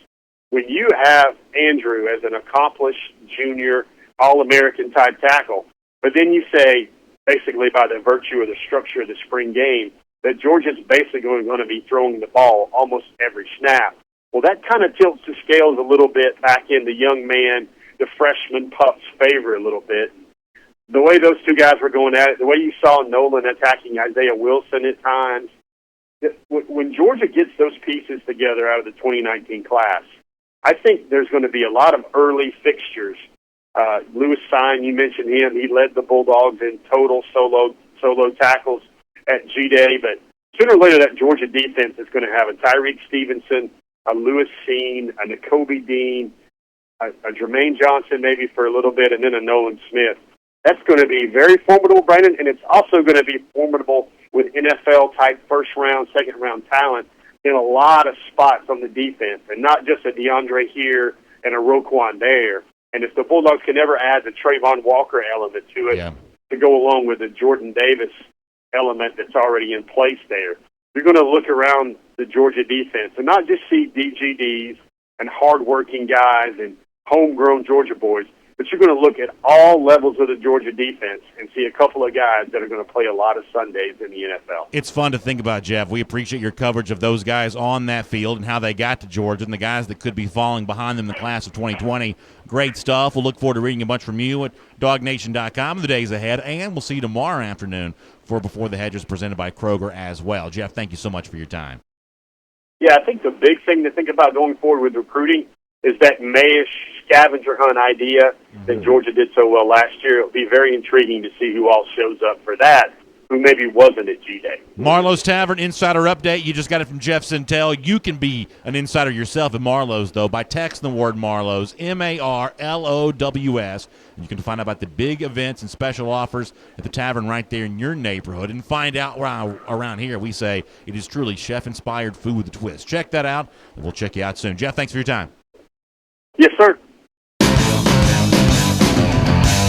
S9: When you have Andrew as an accomplished junior All-American type tackle, but then you say, basically by the virtue of the structure of the spring game, that Georgia's basically going to be throwing the ball almost every snap. Well, that kind of tilts the scales a little bit back in the young man, the freshman pup's favor a little bit. The way those two guys were going at it, the way you saw Nolan attacking Isaiah Wilson at times, when Georgia gets those pieces together out of the 2019 class, I think there's going to be a lot of early fixtures. Lewis Sine, you mentioned him. He led the Bulldogs in total solo tackles at G-Day. But sooner or later, that Georgia defense is going to have a Tyreek Stevenson, a Lewis Seen, a Nakobe Dean, a Jermaine Johnson maybe for a little bit, and then a Nolan Smith. That's going to be very formidable, Brandon, and it's also going to be formidable with NFL-type first-round, second-round talent in a lot of spots on the defense, and not just a DeAndre here and a Roquan there. And if the Bulldogs can ever add the Trayvon Walker element to it to go along with the Jordan Davis element that's already in place there, you're going to look around the Georgia defense and not just see DGDs and hard-working guys and homegrown Georgia boys, but you're going to look at all levels of the Georgia defense and see a couple of guys that are going to play a lot of Sundays in the NFL.
S1: It's fun to think about, Jeff. We appreciate your coverage of those guys on that field and how they got to Georgia and the guys that could be falling behind them in the class of 2020. Great stuff. We'll look forward to reading a bunch from you at DawgNation.com in the days ahead, and we'll see you tomorrow afternoon for Before the Hedges presented by Kroger as well. Jeff, thank you so much for your time.
S9: Yeah, I think the big thing to think about going forward with recruiting is that Mayish scavenger hunt idea that Georgia did so well last year. It'll be very intriguing to see who all shows up for that. who maybe wasn't at G-Day.
S1: Marlos Tavern Insider Update. You just got it from Jeff Sintel. You can be an insider yourself at Marlos, though, by texting the word Marlos, Marlows. And you can find out about the big events and special offers at the tavern right there in your neighborhood and find out around here. We say it is truly chef-inspired food with a twist. Check that out, and we'll check you out soon. Jeff, thanks for your time.
S9: Yes, sir.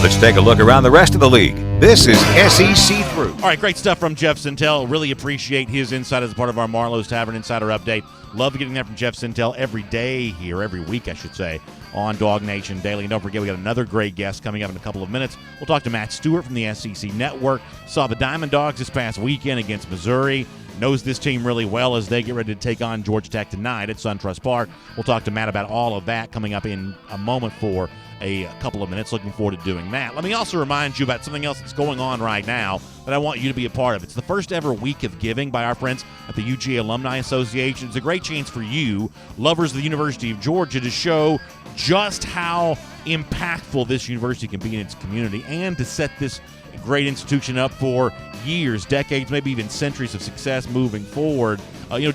S2: Let's take a look around the rest of the league. This is SEC Through.
S1: All right, great stuff from Jeff Sintel. Really appreciate his insight as a part of our Marlos Tavern Insider Update. Love getting that from Jeff Sintel every day here, every week, I should say, on DawgNation Daily. And don't forget, we got another great guest coming up in a couple of minutes. We'll talk to Matt Stewart from the SEC Network. Saw the Diamond Dogs this past weekend against Missouri. Knows this team really well as they get ready to take on Georgia Tech tonight at SunTrust Park. We'll talk to Matt about all of that coming up in a moment for a couple of minutes. Looking forward to doing that. Let me also remind you about something else that's going on right now that I want you to be a part of. It's the first ever week of giving by our friends at the UGA Alumni Association. It's a great chance for you, lovers of the University of Georgia, to show just how impactful this university can be in its community and to set this great institution up for years, decades, maybe even centuries of success moving forward.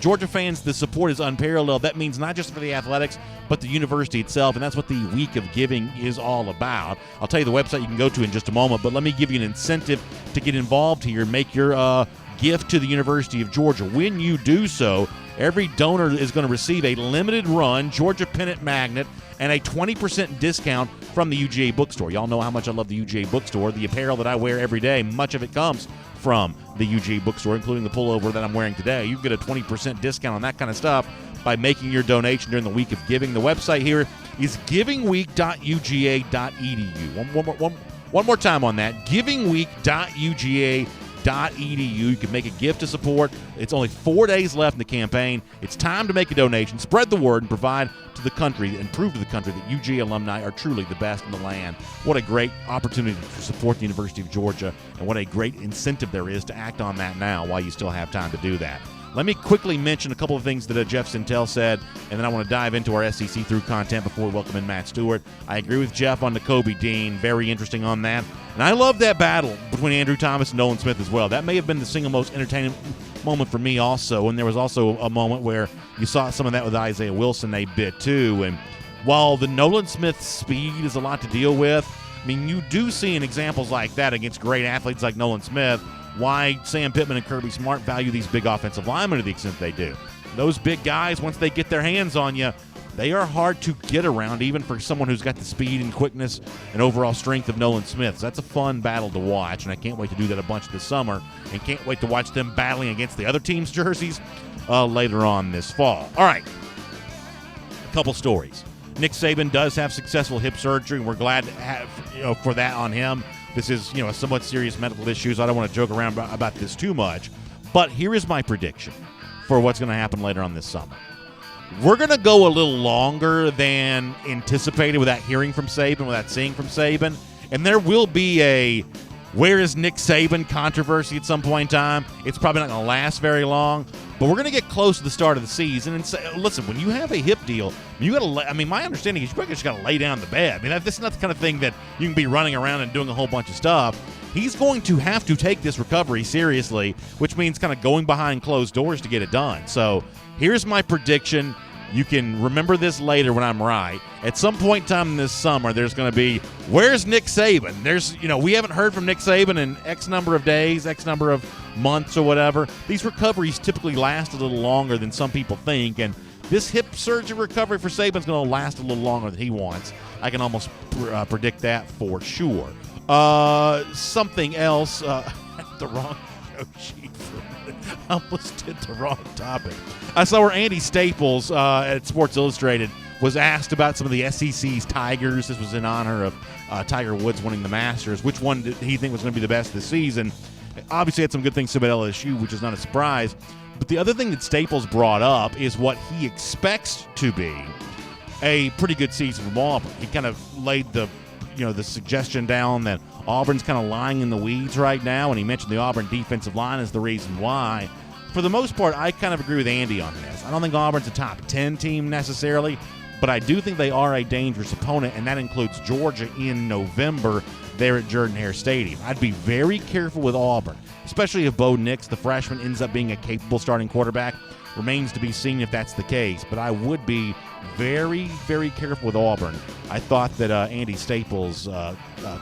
S1: Georgia fans, the support is unparalleled. That means not just for the athletics, but the university itself, and that's what the Week of Giving is all about. I'll tell you the website you can go to in just a moment, but let me give you an incentive to get involved here and make your gift to the University of Georgia. When you do so, every donor is going to receive a limited run Georgia Pennant Magnet and a 20% discount from the UGA bookstore. Y'all know how much I love the UGA bookstore. The apparel that I wear every day, much of it comes from the UGA bookstore, including the pullover that I'm wearing today. You can get a 20% discount on that kind of stuff by making your donation during the Week of Giving. The website here is givingweek.uga.edu. One more time on that, givingweek.uga.edu. You can make a gift to support. It's only 4 days left in the campaign. It's time to make a donation, spread the word, and provide to the country and prove to the country that UGA alumni are truly the best in the land. What a great opportunity to support the University of Georgia, and what a great incentive there is to act on that now while you still have time to do that. Let me quickly mention a couple of things that Jeff Sintel said, and then I want to dive into our SEC Through content before we welcome in Matt Stewart. I agree with Jeff on the Kobe Dean. Very interesting on that. And I love that battle between Andrew Thomas and Nolan Smith as well. That may have been the single most entertaining moment for me also, and there was also a moment where you saw some of that with Isaiah Wilson a bit too. And while the Nolan Smith speed is a lot to deal with, I mean, you do see in examples like that against great athletes like Nolan Smith why Sam Pittman and Kirby Smart value these big offensive linemen to the extent they do. Those big guys, once they get their hands on you, they are hard to get around, even for someone who's got the speed and quickness and overall strength of Nolan Smith. So that's a fun battle to watch, and I can't wait to do that a bunch this summer, and can't wait to watch them battling against the other team's jerseys later on this fall. All right, a couple stories. Nick Saban does have successful hip surgery, and we're glad to have for that on him. This is, a somewhat serious medical issue, so I don't want to joke around about this too much. But here is my prediction for what's going to happen later on this summer. We're going to go a little longer than anticipated without hearing from Saban, without seeing from Saban. And there will be a where is Nick Saban controversy at some point in time. It's probably not going to last very long. But we're going to get close to the start of the season. And say, listen, when you have a hip deal, you got to. My understanding is you probably just got to lay down the bed. This is not the kind of thing that you can be running around and doing a whole bunch of stuff. He's going to have to take this recovery seriously, which means kind of going behind closed doors to get it done. So here's my prediction. You can remember this later when I'm right. At some point in time this summer, there's going to be, where's Nick Saban? We haven't heard from Nick Saban in X number of days, X number of months or whatever. These recoveries typically last a little longer than some people think, and this hip surgery recovery for Saban's going to last a little longer than he wants. I can almost predict that for sure. Something else, the wrong show sheet for a minute. I almost did the wrong topic. I saw where Andy Staples at Sports Illustrated was asked about some of the SEC's Tigers. This was in honor of Tiger Woods winning the Masters. Which one did he think was going to be the best this season? Obviously had some good things about LSU, which is not a surprise. But the other thing that Staples brought up is what he expects to be a pretty good season from Auburn. He kind of laid the suggestion down that Auburn's kind of lying in the weeds right now, and he mentioned the Auburn defensive line as the reason why. For the most part, I kind of agree with Andy on this. I don't think Auburn's a top 10 team necessarily, but I do think they are a dangerous opponent, and that includes Georgia in November there at Jordan-Hare Stadium. I'd be very careful with Auburn, especially if Bo Nix, the freshman, ends up being a capable starting quarterback. Remains to be seen if that's the case, but I would be very, very careful with Auburn. I thought that Andy Staples'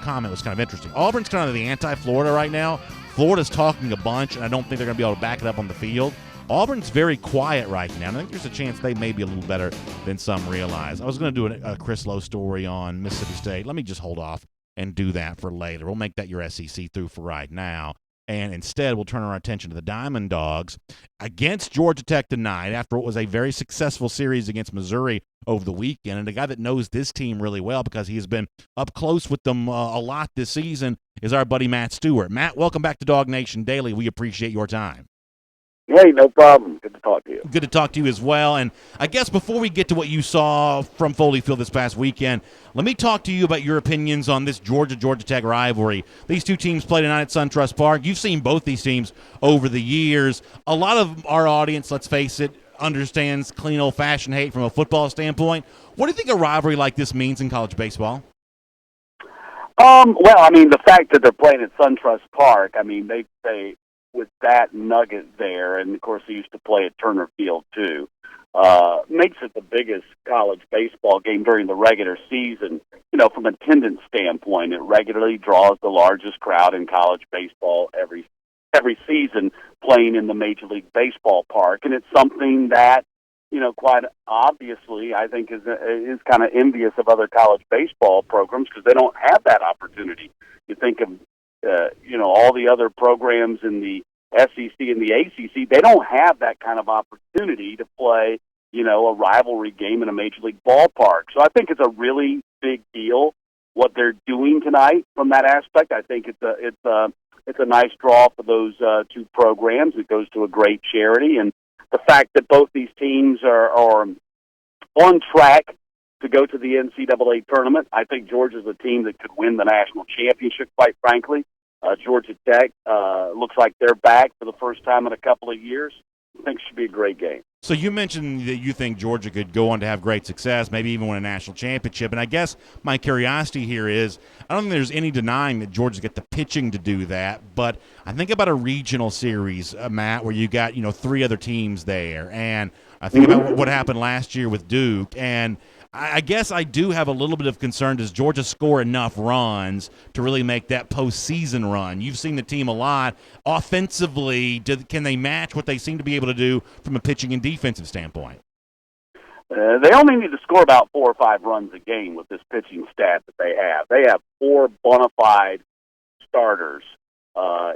S1: comment was kind of interesting. Auburn's kind of the anti-Florida right now. Florida's talking a bunch, and I don't think they're going to be able to back it up on the field. Auburn's very quiet right now, and I think there's a chance they may be a little better than some realize. I was going to do a Chris Lowe story on Mississippi State. Let me just hold off and do that for later. We'll make that your SEC through for right now. And instead, we'll turn our attention to the Diamond Dogs against Georgia Tech tonight after what was a very successful series against Missouri over the weekend. And a guy that knows this team really well because he has been up close with them a lot this season is our buddy Matt Stewart. Matt, welcome back to DawgNation Daily. We appreciate your time.
S9: Hey, no problem. Good to talk to you.
S1: Good to talk to you as well. And I guess before we get to what you saw from Foley Field this past weekend, let me talk to you about your opinions on this Georgia Tech rivalry. These two teams play tonight at SunTrust Park. You've seen both these teams over the years. A lot of our audience, let's face it, understands clean old-fashioned hate from a football standpoint. What do you think a rivalry like this means in college baseball?
S9: Well, I mean, the fact that they're playing at SunTrust Park, I mean, they with that nugget there, and of course they used to play at Turner Field too, makes it the biggest college baseball game during the regular season. You know, from an attendance standpoint, it regularly draws the largest crowd in college baseball every season, playing in the Major League Baseball park, and it's something that, you know, quite obviously, I think is kind of envious of other college baseball programs because they don't have that opportunity. You think of all the other programs in the SEC and the ACC, they don't have that kind of opportunity to play, you know, a rivalry game in a major league ballpark. So I think it's a really big deal what they're doing tonight from that aspect. I think it's a nice draw for those two programs. It goes to a great charity, and the fact that both these teams are on track to go to the NCAA tournament. I think Georgia's a team that could win the national championship, quite frankly. Georgia Tech looks like they're back for the first time in a couple of years. I think it should be a great game.
S1: So you mentioned that you think Georgia could go on to have great success, maybe even win a national championship. And I guess my curiosity here is, I don't think there's any denying that Georgia's got the pitching to do that. But I think about a regional series, Matt, where you got, three other teams there. And I think about what happened last year with Duke. And I guess I do have a little bit of concern. Does Georgia score enough runs to really make that postseason run? You've seen the team a lot. Offensively, can they match what they seem to be able to do from a pitching and defensive standpoint?
S9: They only need to score about 4 or 5 runs a game with this pitching staff that they have. They have 4 bona fide starters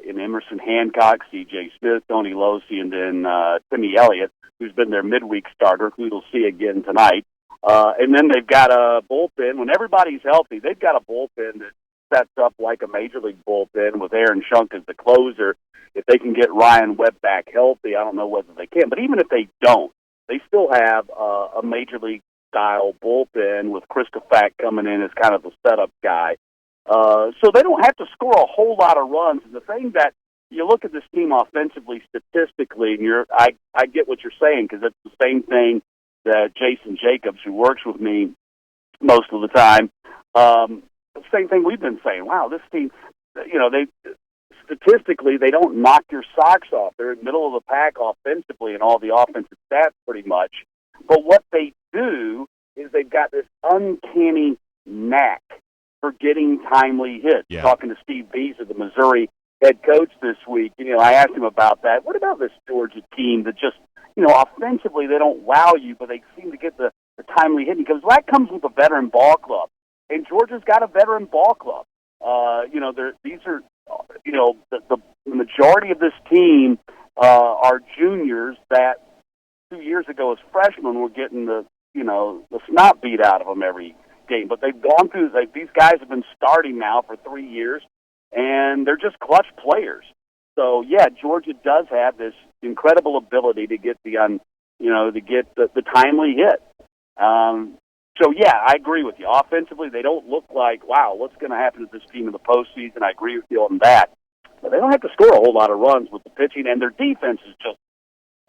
S9: in Emerson Hancock, C.J. Smith, Tony Losi, and then Timmy Elliott, who's been their midweek starter, who you'll see again tonight. And then they've got a bullpen. When everybody's healthy, they've got a bullpen that sets up like a major league bullpen with Aaron Shunk as the closer. If they can get Ryan Webb back healthy, I don't know whether they can. But even if they don't, they still have a major league style bullpen with Christopher coming in as kind of the setup guy. So they don't have to score a whole lot of runs. And the thing that you look at this team offensively, statistically, and I get what you're saying because it's the same thing that Jason Jacobs, who works with me most of the time, the same thing we've been saying. Wow, this team, they statistically they don't knock your socks off. They're in the middle of the pack offensively and all the offensive stats pretty much. But what they do is they've got this uncanny knack for getting timely hits.
S1: Yeah.
S9: Talking to Steve Beasley, the Missouri head coach this week, I asked him about that. What about this Georgia team that just offensively they don't wow you, but they seem to get the timely hit? Because that comes with a veteran ball club, and Georgia's got a veteran ball club. These are, the majority of this team are juniors that 2 years ago as freshmen were getting the snot beat out of them every game. But they've gone through. These guys have been starting now for 3 years, and they're just clutch players. So yeah, Georgia does have this incredible ability to get the timely hit. So yeah, I agree with you. Offensively, they don't look like, wow, what's going to happen to this team in the postseason? I agree with you on that. But they don't have to score a whole lot of runs with the pitching, and their defense is just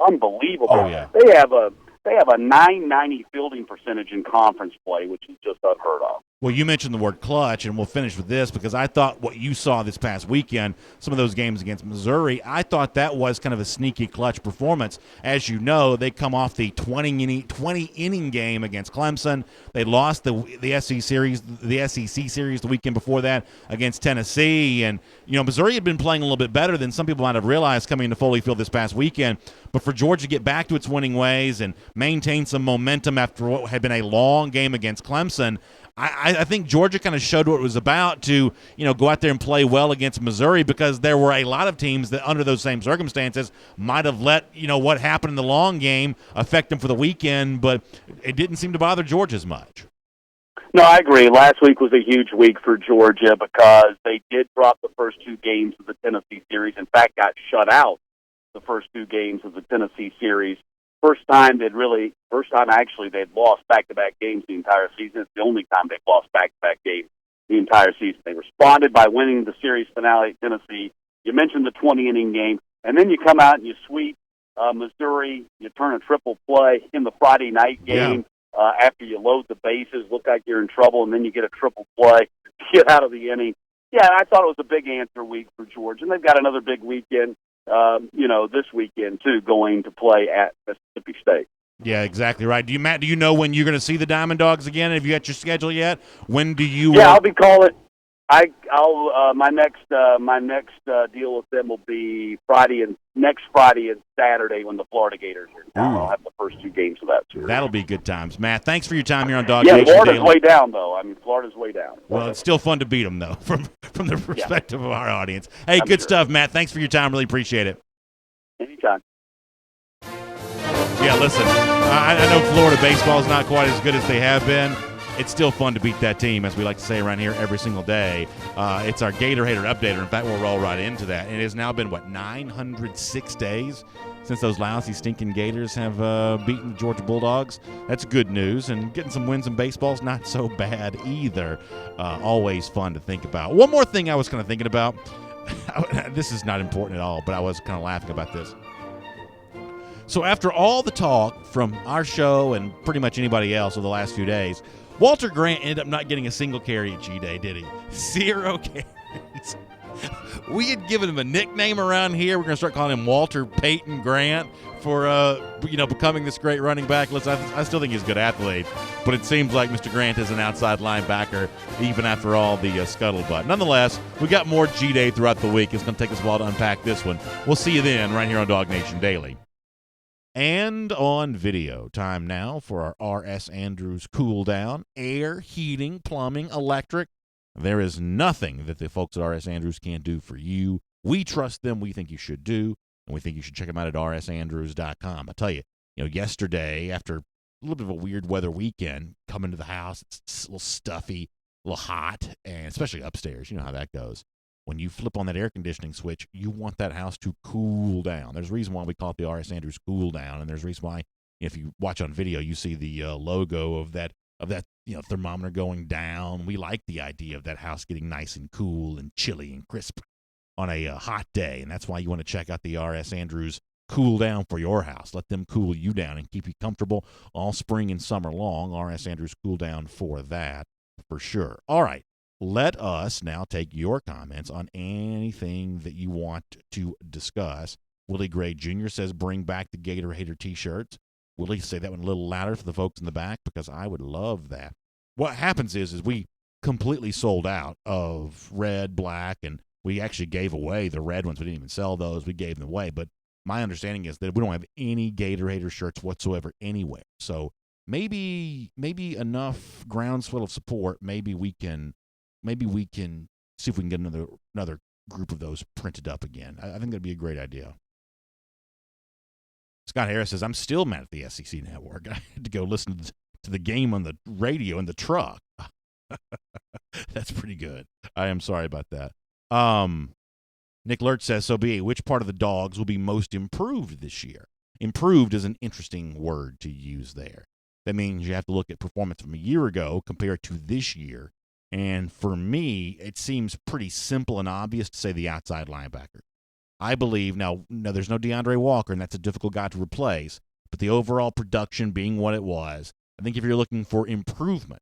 S9: unbelievable.
S1: Oh, yeah.
S9: They have a They have a .990 fielding percentage in conference play, which is just unheard of.
S1: Well, you mentioned the word clutch, and we'll finish with this because I thought what you saw this past weekend, some of those games against Missouri, I thought that was kind of a sneaky clutch performance. As you know, they come off the 20-inning game against Clemson. They lost the SEC series the weekend before that against Tennessee. And, Missouri had been playing a little bit better than some people might have realized coming into Foley Field this past weekend. But for Georgia to get back to its winning ways and maintain some momentum after what had been a long game against Clemson, I think Georgia kind of showed what it was about to, go out there and play well against Missouri, because there were a lot of teams that under those same circumstances might have let, what happened in the long game affect them for the weekend, but it didn't seem to bother Georgia as much.
S9: No, I agree. Last week was a huge week for Georgia because they did drop the first two games of the Tennessee series. In fact, got shut out the first two games of the Tennessee series. First time they'd lost back-to-back games the entire season. It's the only time they've lost back-to-back games the entire season. They responded by winning the series finale at Tennessee. You mentioned the 20-inning game, and then you come out and you sweep Missouri. You turn a triple play in the Friday night game after you load the bases, look like you're in trouble, and then you get a triple play, get out of the inning. Yeah, I thought it was a big answer week for Georgia, and they've got another big weekend. This weekend, too, going to play at Mississippi State.
S1: Yeah, exactly right. Matt, do you know when you're going to see the Diamond Dogs again? Have you got your schedule yet? When do you?
S9: Yeah, I'll be calling. My next deal with them will be next Friday and Saturday when the Florida Gators are in town. I'll have the first two games of that series.
S1: That'll be good times. Matt, thanks for your time here on DawgNation.
S9: Yeah, Florida's way down, though. Florida's way down.
S1: Well, it's still fun to beat them, though, from the perspective of our audience. Hey, good stuff, Matt. Thanks for your time. Really appreciate it.
S9: Anytime.
S1: Yeah, listen, I know Florida baseball is not quite as good as they have been. It's still fun to beat that team, as we like to say around here every single day. It's our Gator Hater Updater. In fact, we'll roll right into that. And it has now been, 906 days since those lousy, stinking Gators have beaten the Georgia Bulldogs. That's good news. And getting some wins in baseball is not so bad either. Always fun to think about. One more thing I was kind of thinking about. This is not important at all, but I was kind of laughing about this. So after all the talk from our show and pretty much anybody else over the last few days, Walter Grant ended up not getting a single carry at G-Day, did he? 0 carries. We had given him a nickname around here. We're going to start calling him Walter Peyton Grant for becoming this great running back. Listen, I still think he's a good athlete, but it seems like Mr. Grant is an outside linebacker even after all the scuttlebutt. Nonetheless, we got more G-Day throughout the week. It's going to take us a while to unpack this one. We'll see you then right here on DawgNation Daily. And on video, time now for our R.S. Andrews cool down. Air, heating, plumbing, electric. There is nothing that the folks at R.S. Andrews can't do for you. We trust them. We think you should do. And we think you should check them out at rsandrews.com. I tell you, yesterday, after a little bit of a weird weather weekend, coming to the house, it's a little stuffy, a little hot, and especially upstairs. You know how that goes. When you flip on that air conditioning switch, you want that house to cool down. There's a reason why we call it the R.S. Andrews cool down, and there's a reason why, if you watch on video, you see the logo of that thermometer going down. We like the idea of that house getting nice and cool and chilly and crisp on a hot day, and that's why you want to check out the R.S. Andrews cool down for your house. Let them cool you down and keep you comfortable all spring and summer long. R.S. Andrews cool down for that, for sure. All right. Let us now take your comments on anything that you want to discuss. Willie Gray Jr. says bring back the Gator Hater T-shirts. Willie, say that one a little louder for the folks in the back because I would love that. What happens is we completely sold out of red, black, and we actually gave away the red ones. We didn't even sell those. We gave them away. But my understanding is that we don't have any Gator Hater shirts whatsoever anywhere. So maybe enough groundswell of support. Maybe we can see if we can get another group of those printed up again. I think that'd be a great idea. Scott Harris says, I'm still mad at the SEC network. I had to go listen to the game on the radio in the truck. That's pretty good. I am sorry about that. Nick Lurch says, so be which part of the Dogs will be most improved this year? Improved is an interesting word to use there. That means you have to look at performance from a year ago compared to this year. And for me, it seems pretty simple and obvious to say the outside linebacker. I believe, now there's no DeAndre Walker, and that's a difficult guy to replace, but the overall production being what it was, I think if you're looking for improvement,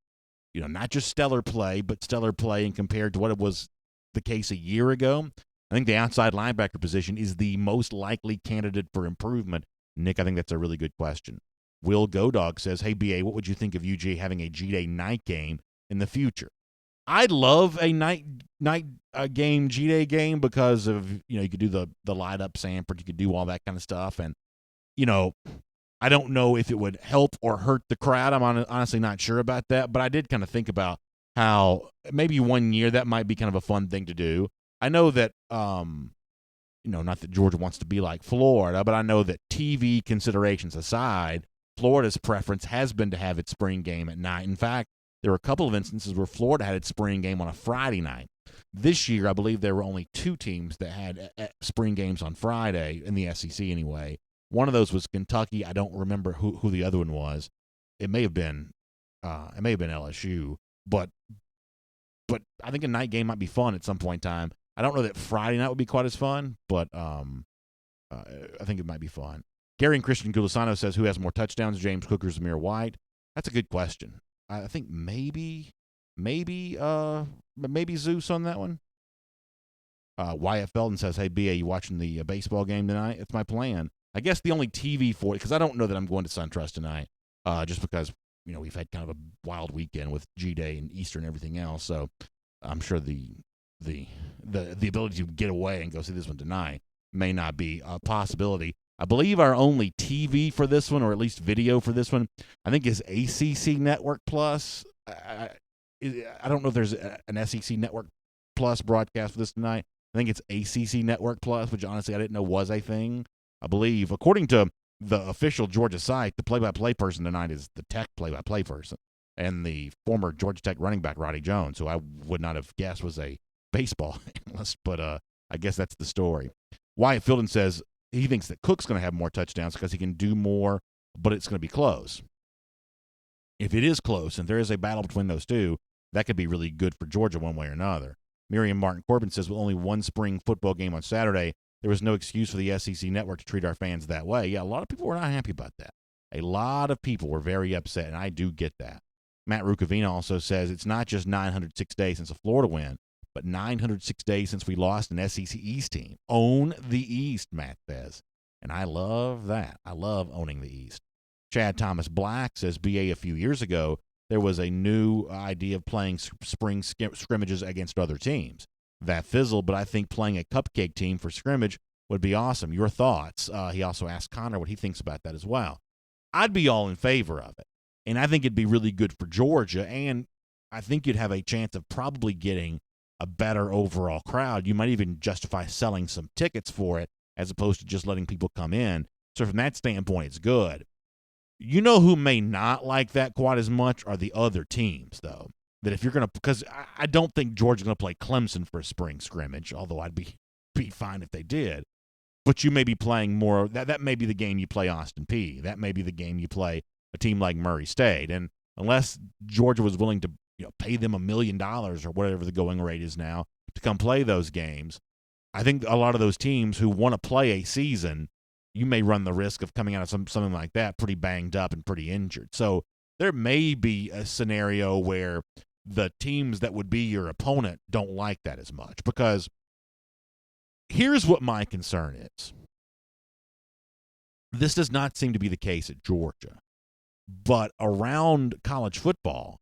S1: not just stellar play, but stellar play and compared to what it was the case a year ago, I think the outside linebacker position is the most likely candidate for improvement. Nick, I think that's a really good question. Will Godog says, hey, BA, what would you think of UG having a G-Day night game in the future? I'd love a night game, G-Day game, because of, you could do the light-up Sanford, you could do all that kind of stuff, and, I don't know if it would help or hurt the crowd. I'm honestly not sure about that, but I did kind of think about how maybe one year that might be kind of a fun thing to do. I know that, not that Georgia wants to be like Florida, but I know that TV considerations aside, Florida's preference has been to have its spring game at night. In fact, there were a couple of instances where Florida had its spring game on a Friday night. This year, I believe there were only 2 teams that had spring games on Friday, in the SEC anyway. One of those was Kentucky. I don't remember who the other one was. It may have been LSU, but I think a night game might be fun at some point in time. I don't know that Friday night would be quite as fun, but I think it might be fun. Gary and Christian Gulisano says, who has more touchdowns, James Cook or Zamir White? That's a good question. I think maybe Zeus on that one. Wyatt Felton says, hey, BA, you watching the baseball game tonight? It's my plan. I guess the only TV for it, because I don't know that I'm going to SunTrust tonight, just because, we've had kind of a wild weekend with G-Day and Easter and everything else. So I'm sure the ability to get away and go see this one tonight may not be a possibility. I believe our only TV for this one, or at least video for this one, I think is ACC Network Plus. I don't know if there's an SEC Network Plus broadcast for this tonight. I think it's ACC Network Plus, which honestly I didn't know was a thing. I believe, according to the official Georgia site, the play-by-play person tonight is the Tech play-by-play person, and the former Georgia Tech running back Roddy Jones, who I would not have guessed was a baseball analyst, but I guess that's the story. Wyatt Filden says he thinks that Cook's going to have more touchdowns because he can do more, but it's going to be close. If it is close and there is a battle between those two, that could be really good for Georgia one way or another. Miriam Martin Corbin says, with only one spring football game on Saturday, there was no excuse for the SEC network to treat our fans that way. Yeah, a lot of people were not happy about that. A lot of people were very upset, and I do get that. Matt Rukavina also says it's not just 906 days since a Florida win, but 906 days since we lost an SEC East team. Own the East, Matt says. And I love that. I love owning the East. Chad Thomas Black says, BA, a few years ago, there was a new idea of playing spring scrimmages against other teams. That fizzled, but I think playing a cupcake team for scrimmage would be awesome. Your thoughts? He also asked Connor what he thinks about that as well. I'd be all in favor of it, and I think it'd be really good for Georgia, and I think you'd have a chance of probably getting a better overall crowd. You might even justify selling some tickets for it as opposed to just letting people come in. So from that standpoint, it's good. You know who may not like that quite as much are the other teams, though. That if you're going to, because I don't think Georgia's going to play Clemson for a spring scrimmage, although I'd be fine if they did. But you may be playing more, that may be the game you play Austin Peay. That may be the game you play a team like Murray State. And unless Georgia was willing to pay them $1 million or whatever the going rate is now to come play those games, I think a lot of those teams who want to play a season, you may run the risk of coming out of something like that pretty banged up and pretty injured. So there may be a scenario where the teams that would be your opponent don't like that as much, because here's what my concern is. This does not seem to be the case at Georgia, but around college football,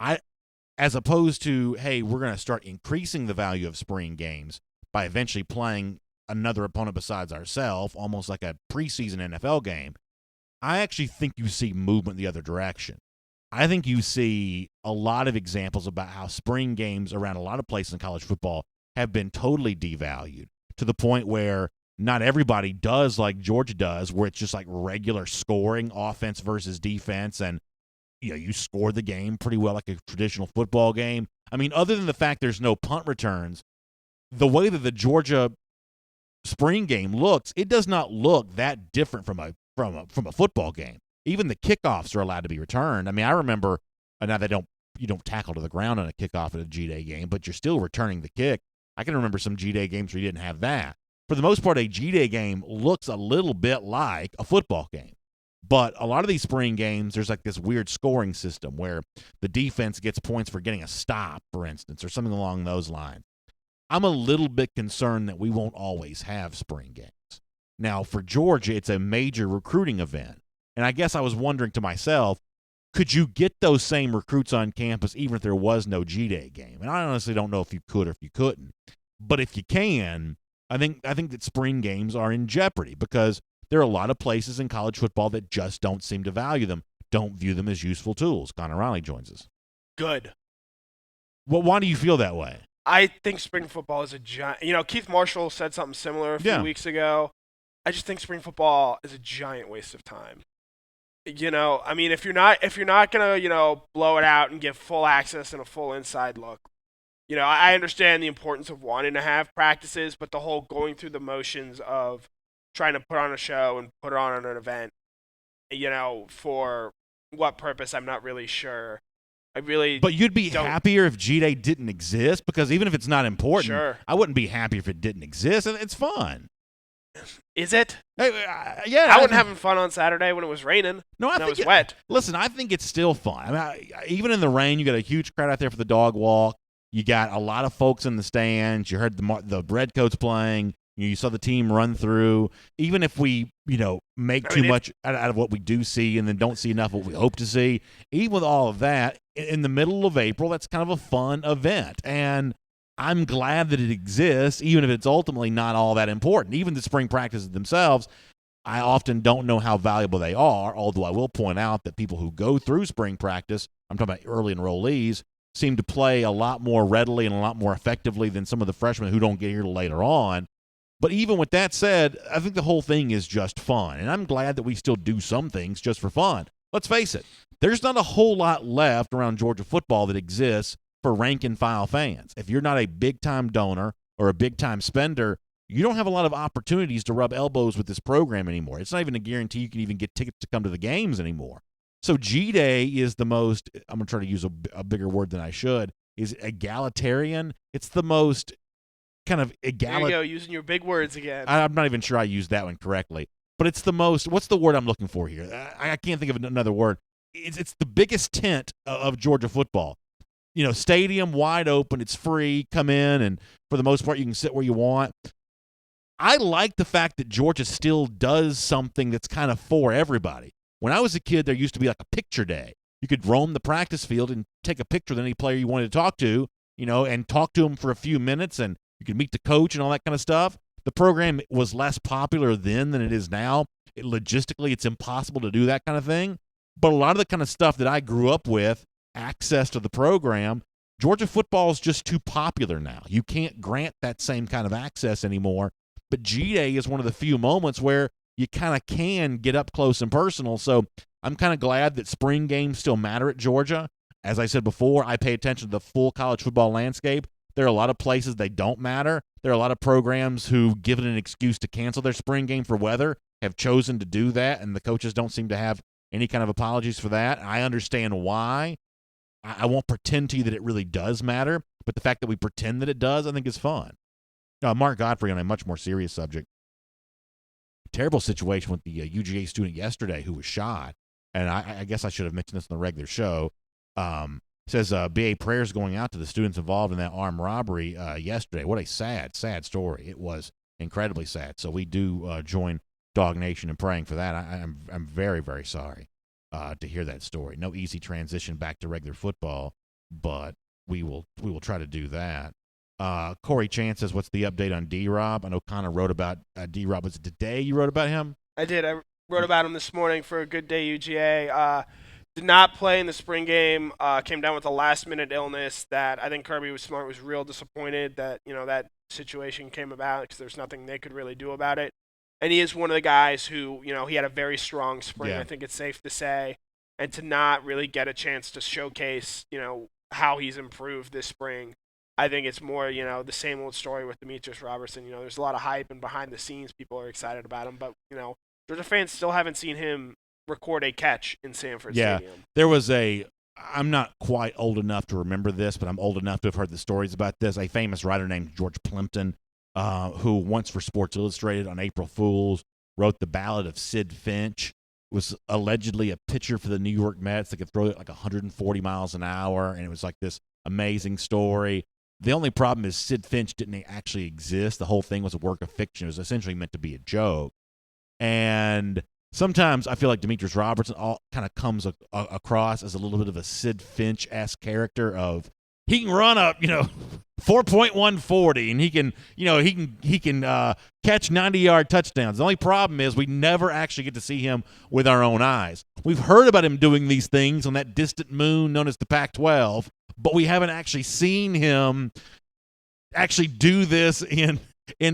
S1: as opposed to, hey, we're going to start increasing the value of spring games by eventually playing another opponent besides ourselves, almost like a preseason NFL game, I actually think you see movement the other direction. I think you see a lot of examples about how spring games around a lot of places in college football have been totally devalued to the point where not everybody does like Georgia does, where it's just like regular scoring, offense versus defense, and you score the game pretty well like a traditional football game. I mean, other than the fact there's no punt returns, the way that the Georgia spring game looks, it does not look that different from a football game. Even the kickoffs are allowed to be returned. I mean, I remember, now you don't tackle to the ground on a kickoff at a G-Day game, but you're still returning the kick. I can remember some G-Day games where you didn't have that. For the most part, a G-Day game looks a little bit like a football game. But a lot of these spring games, there's like this weird scoring system where the defense gets points for getting a stop, for instance, or something along those lines. I'm a little bit concerned that we won't always have spring games. Now, for Georgia, it's a major recruiting event. And I guess I was wondering to myself, could you get those same recruits on campus even if there was no G-Day game? And I honestly don't know if you could or if you couldn't. But if you can, I think that spring games are in jeopardy because there are a lot of places in college football that just don't seem to value them, don't view them as useful tools. Connor Riley joins us.
S10: Good.
S1: Well, why do you feel that way?
S10: I think spring football is a giant. Keith Marshall said something similar a few weeks ago. I just think spring football is a giant waste of time. If you're not gonna, blow it out and give full access and a full inside look, I understand the importance of wanting to have practices, but the whole going through the motions of trying to put on a show and put it on an event, for what purpose, I'm not really sure.
S1: But you'd be happier if G-Day didn't exist because even if it's not important,
S10: sure.
S1: I wouldn't be happy if it didn't exist. It's fun.
S10: Is it?
S1: Hey, yeah.
S10: I wasn't having fun on Saturday when it was raining.
S1: No,
S10: it was wet.
S1: Listen, I think it's still fun. Even in the rain, you got a huge crowd out there for the dog walk. You got a lot of folks in the stands. You heard the Redcoats playing. You saw the team run through. Even if we, make too much out of what we do see and then don't see enough of what we hope to see, even with all of that, in the middle of April, that's kind of a fun event. And I'm glad that it exists, even if it's ultimately not all that important. Even the spring practices themselves, I often don't know how valuable they are, although I will point out that people who go through spring practice, I'm talking about early enrollees, seem to play a lot more readily and a lot more effectively than some of the freshmen who don't get here till later on. But even with that said, I think the whole thing is just fun, and I'm glad that we still do some things just for fun. Let's face it, there's not a whole lot left around Georgia football that exists for rank-and-file fans. If you're not a big-time donor or a big-time spender, you don't have a lot of opportunities to rub elbows with this program anymore. It's not even a guarantee you can even get tickets to come to the games anymore. So G-Day is the most, I'm going to try to use a bigger word than I should, is egalitarian. It's the most kind of
S10: There you go, using your big words again.
S1: I'm not even sure I used that one correctly. But it's the most, what's the word I'm looking for here? I can't think of another word. It's the biggest tent of Georgia football. Stadium wide open, it's free, come in, and for the most part you can sit where you want. I like the fact that Georgia still does something that's kind of for everybody. When I was a kid, there used to be like a picture day. You could roam the practice field and take a picture with any player you wanted to talk to, and talk to him for a few minutes, and you could meet the coach and all that kind of stuff. The program was less popular then than it is now. Logistically, it's impossible to do that kind of thing. But a lot of the kind of stuff that I grew up with, access to the program, Georgia football is just too popular now. You can't grant that same kind of access anymore. But G-Day is one of the few moments where you kind of can get up close and personal. So I'm kind of glad that spring games still matter at Georgia. As I said before, I pay attention to the full college football landscape. There are a lot of places they don't matter. There are a lot of programs who, given an excuse to cancel their spring game for weather, have chosen to do that, and the coaches don't seem to have any kind of apologies for that. I understand why. I won't pretend to you that it really does matter, but the fact that we pretend that it does, I think is fun. Mark Godfrey, on a much more serious subject, terrible situation with the UGA student yesterday who was shot, and I guess I should have mentioned this in the regular show. Says BA prayers going out to the students involved in that armed robbery yesterday. What a sad, sad story. It was incredibly sad. So we do join DawgNation in praying for that. I'm very, very sorry to hear that story. No easy transition back to regular football, but we will try to do that. Corey Chan says, what's the update on D-Rob? I know Connor wrote about D-Rob. Was it today you wrote about him?
S10: I did. I wrote about him this morning for a Good Day UGA. Did not play in the spring game. Came down with a last-minute illness that I think Kirby was smart, was real disappointed that, that situation came about because there's nothing they could really do about it. And he is one of the guys who, he had a very strong spring, I think it's safe to say. And to not really get a chance to showcase, how he's improved this spring, I think it's more, the same old story with Demetrius Robertson. There's a lot of hype, and behind the scenes, people are excited about him. But, Georgia fans still haven't seen him record a catch in Sanford Stadium.
S1: There was I'm not quite old enough to remember this, but I'm old enough to have heard the stories about this. A famous writer named George Plimpton, who once for Sports Illustrated on April Fools wrote the Ballad of Sid Finch. was allegedly a pitcher for the New York Mets that could throw it like 140 miles an hour, and it was like this amazing story. The only problem is Sid Finch didn't actually exist. The whole thing was a work of fiction. It was essentially meant to be a joke. And sometimes I feel like Demetrius Robertson kind of comes across as a little bit of a Sid Finch-esque character of he can run up, 4.140, and he can catch 90-yard touchdowns. The only problem is we never actually get to see him with our own eyes. We've heard about him doing these things on that distant moon known as the Pac-12, but we haven't actually seen him actually do this in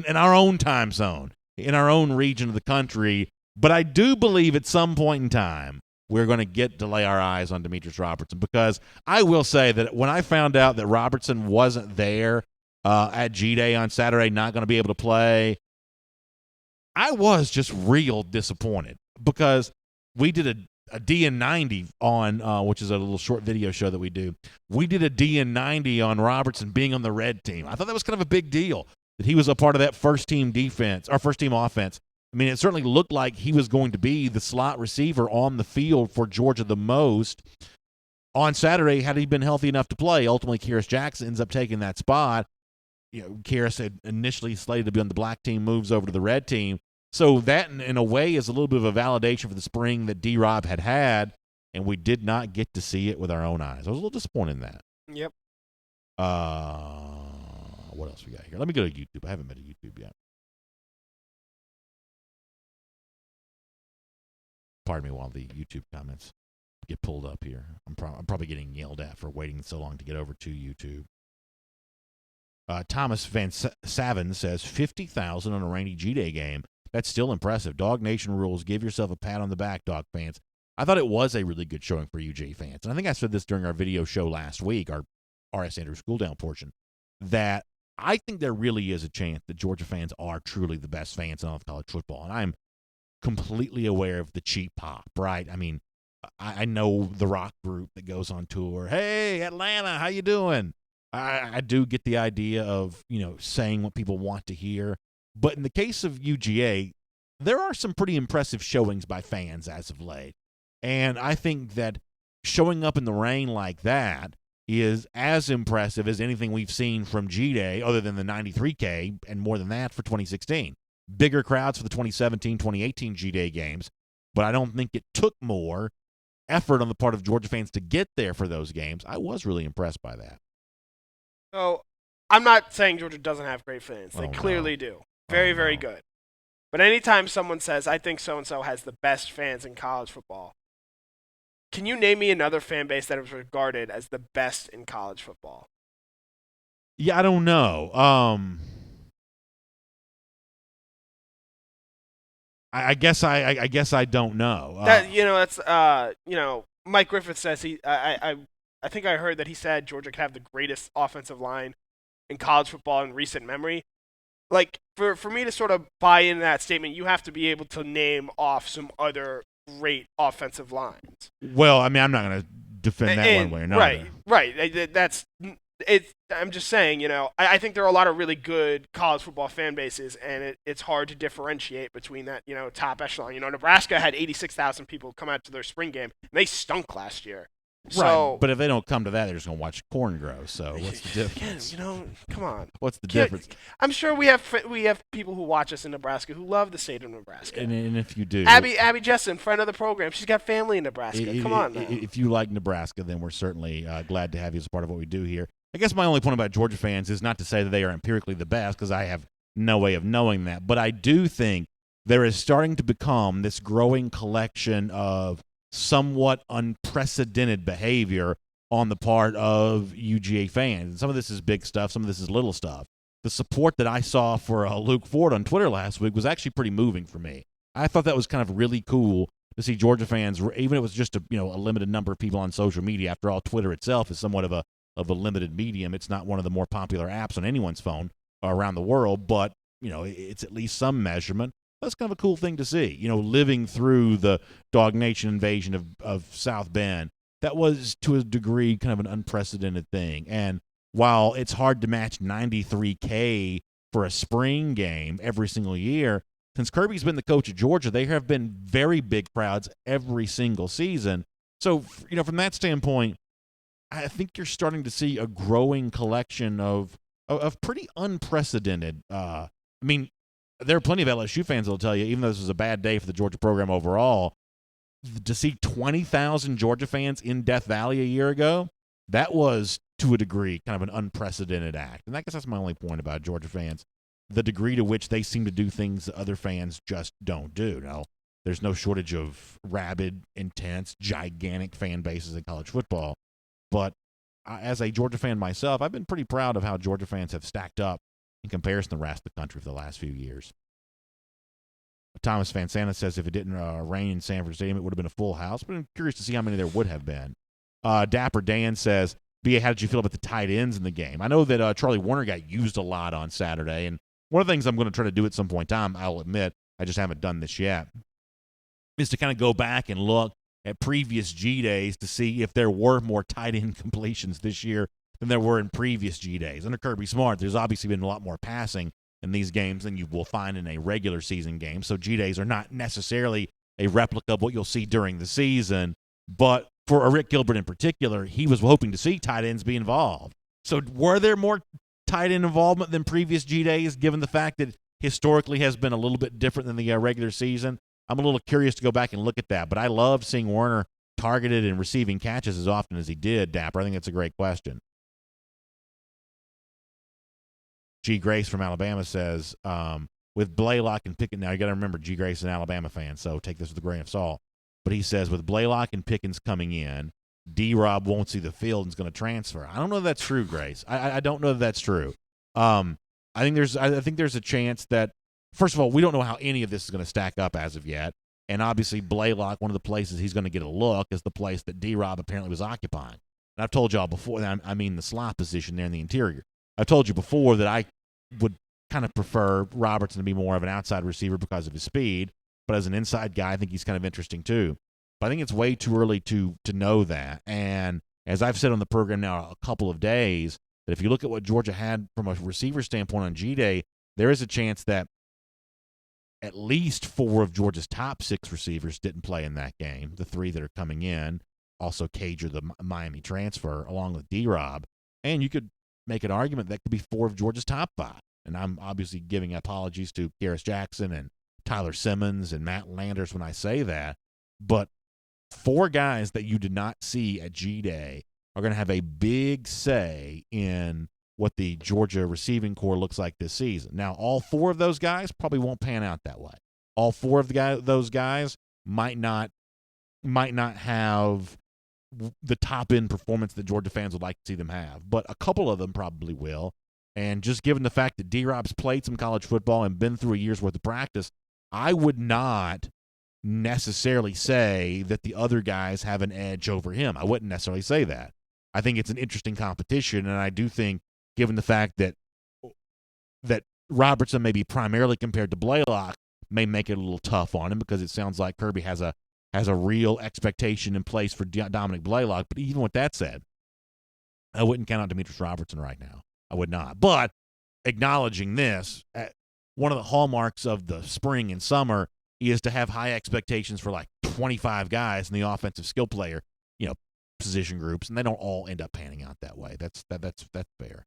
S1: our own time zone, in our own region of the country. But I do believe at some point in time we're going to get to lay our eyes on Demetrius Robertson, because I will say that when I found out that Robertson wasn't there at G-Day on Saturday, not going to be able to play, I was just real disappointed, because we did a DN90 on, which is a little short video show that we do. We did a DN90 on Robertson being on the red team. I thought that was kind of a big deal, that he was a part of that first-team defense, or first-team offense. I mean, it certainly looked like he was going to be the slot receiver on the field for Georgia the most. On Saturday, had he been healthy enough to play, ultimately Kyrus Jackson ends up taking that spot. Kyrus had initially slated to be on the black team, moves over to the red team. So that, in a way, is a little bit of a validation for the spring that D-Rob had, and we did not get to see it with our own eyes. I was a little disappointed in that.
S10: Yep.
S1: What else we got here? Let me go to YouTube. I haven't been to YouTube yet. Pardon me while the YouTube comments get pulled up here. I'm probably getting yelled at for waiting so long to get over to YouTube. Thomas Van Savin says, 50,000 on a rainy G-Day game. That's still impressive. DawgNation rules. Give yourself a pat on the back, Dog fans. I thought it was a really good showing for UJ fans. And I think I said this during our video show last week, our R.S. Andrews School Down portion, that I think there really is a chance that Georgia fans are truly the best fans in all of college football. And I'm completely aware of the cheap pop, right? I mean, I know the rock group that goes on tour. Hey, Atlanta, how you doing? I do get the idea of, saying what people want to hear. But in the case of UGA, there are some pretty impressive showings by fans as of late. And I think that showing up in the rain like that is as impressive as anything we've seen from G-Day, other than the 93K, and more than that for 2016. Bigger crowds for the 2017, 2018 G-Day games, but I don't think it took more effort on the part of Georgia fans to get there for those games. I was really impressed by that.
S10: So, I'm not saying Georgia doesn't have great fans. They clearly do. Very, very good. But anytime someone says, I think so-and-so has the best fans in college football, can you name me another fan base that is regarded as the best in college football?
S1: Yeah, I don't know. I guess I don't know.
S10: Mike Griffith says I think I heard that he said Georgia could have the greatest offensive line in college football in recent memory. Like, for me to sort of buy into that statement, you have to be able to name off some other great offensive lines.
S1: Well, I mean, I'm not going to defend that one way or another.
S10: Right. That's it. I'm just saying, I think there are a lot of really good college football fan bases, and it's hard to differentiate between that, top echelon. Nebraska had 86,000 people come out to their spring game, and they stunk last year.
S1: Right, but if they don't come to that, they're just going to watch corn grow. So what's the difference?
S10: Again, come on.
S1: What's the difference?
S10: I'm sure we have people who watch us in Nebraska who love the state of Nebraska.
S1: And if you do,
S10: Abby Jessen, friend of the program, she's got family in Nebraska. Come on, now.
S1: If you like Nebraska, then we're certainly glad to have you as a part of what we do here. I guess my only point about Georgia fans is not to say that they are empirically the best, because I have no way of knowing that. But I do think there is starting to become this growing collection of somewhat unprecedented behavior on the part of UGA fans. And some of this is big stuff, some of this is little stuff. The support that I saw for Luke Ford on Twitter last week was actually pretty moving for me. I thought that was kind of really cool to see Georgia fans, even if it was just a limited number of people on social media. After all, Twitter itself is somewhat of a limited medium. It's not one of the more popular apps on anyone's phone around the world, but it's at least some measurement. That's kind of a cool thing to see. Living through the DawgNation invasion of South Bend, that was to a degree kind of an unprecedented thing. And while it's hard to match 93K for a spring game every single year, since Kirby's been the coach at Georgia, there have been very big crowds every single season. So, from that standpoint, I think you're starting to see a growing collection of pretty unprecedented. I mean, there are plenty of LSU fans that will tell you, even though this was a bad day for the Georgia program overall, to see 20,000 Georgia fans in Death Valley a year ago, that was, to a degree, kind of an unprecedented act. And I guess that's my only point about Georgia fans, the degree to which they seem to do things that other fans just don't do. Now, there's no shortage of rabid, intense, gigantic fan bases in college football. But as a Georgia fan myself, I've been pretty proud of how Georgia fans have stacked up in comparison to the rest of the country for the last few years. Thomas Van Santa says if it didn't rain in Sanford Stadium, it would have been a full house. But I'm curious to see how many there would have been. Dapper Dan says, B.A., how did you feel about the tight ends in the game? I know that Charlie Warner got used a lot on Saturday, and one of the things I'm going to try to do at some point in time, I'll admit, I just haven't done this yet, is to kind of go back and look at previous G days to see if there were more tight end completions this year than there were in previous G days. Under Kirby Smart, there's obviously been a lot more passing in these games than you will find in a regular season game. So G days are not necessarily a replica of what you'll see during the season. But for Rick Gilbert in particular, he was hoping to see tight ends be involved. So were there more tight end involvement than previous G days, given the fact that historically has been a little bit different than the regular season? I'm a little curious to go back and look at that. But I loved seeing Warner targeted and receiving catches as often as he did, Dapper. I think that's a great question. G. Grace from Alabama says, with Blaylock and Pickens, now you got to remember G. Grace is an Alabama fan, so take this with a grain of salt. But he says, with Blaylock and Pickens coming in, D-Rob won't see the field and is going to transfer. I don't know if that's true, Grace. I don't know if that's true. I think there's a chance that, first of all, we don't know how any of this is going to stack up as of yet. And obviously, Blaylock, one of the places he's going to get a look is the place that D-Rob apparently was occupying. And I've told y'all before, I mean the slot position there in the interior. I've told you before that I would kind of prefer Robertson to be more of an outside receiver because of his speed. But as an inside guy, I think he's kind of interesting too. But I think it's way too early to know that. And as I've said on the program now a couple of days, that if you look at what Georgia had from a receiver standpoint on G-Day, there is a chance that at least 4 of Georgia's top 6 receivers didn't play in that game, the 3 that are coming in, also Cager, the Miami transfer, along with D-Rob. And you could make an argument that could be 4 of Georgia's top 5. And I'm obviously giving apologies to Garris Jackson and Tyler Simmons and Matt Landers when I say that. But 4 guys that you did not see at G-Day are going to have a big say in what the Georgia receiving core looks like this season. Now, all 4 of those guys probably won't pan out that way. All 4 of those guys might not have the top-end performance that Georgia fans would like to see them have. But a couple of them probably will. And just given the fact that D-Rob's played some college football and been through a year's worth of practice, I would not necessarily say that the other guys have an edge over him. I wouldn't necessarily say that. I think it's an interesting competition, and I do think, given the fact that Robertson may be primarily compared to Blaylock, may make it a little tough on him because it sounds like Kirby has a real expectation in place for Dominic Blaylock. But even with that said, I wouldn't count out Demetrius Robertson right now. I would not. But acknowledging this, one of the hallmarks of the spring and summer is to have high expectations for like 25 guys in the offensive skill player, position groups, and they don't all end up panning out that way. That's fair.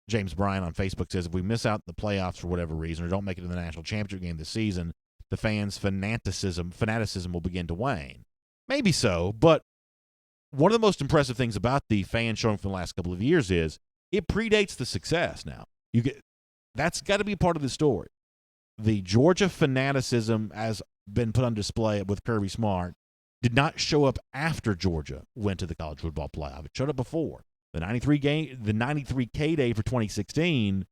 S1: James Bryan on Facebook says, if we miss out the playoffs for whatever reason or don't make it to the national championship game this season, the fans' fanaticism will begin to wane. Maybe so, but one of the most impressive things about the fan showing from the last couple of years is it predates the success now. That's got to be part of the story. The Georgia fanaticism has been put on display with Kirby Smart did not show up after Georgia went to the college football playoff. It showed up before. The 93 K-Day for 2016,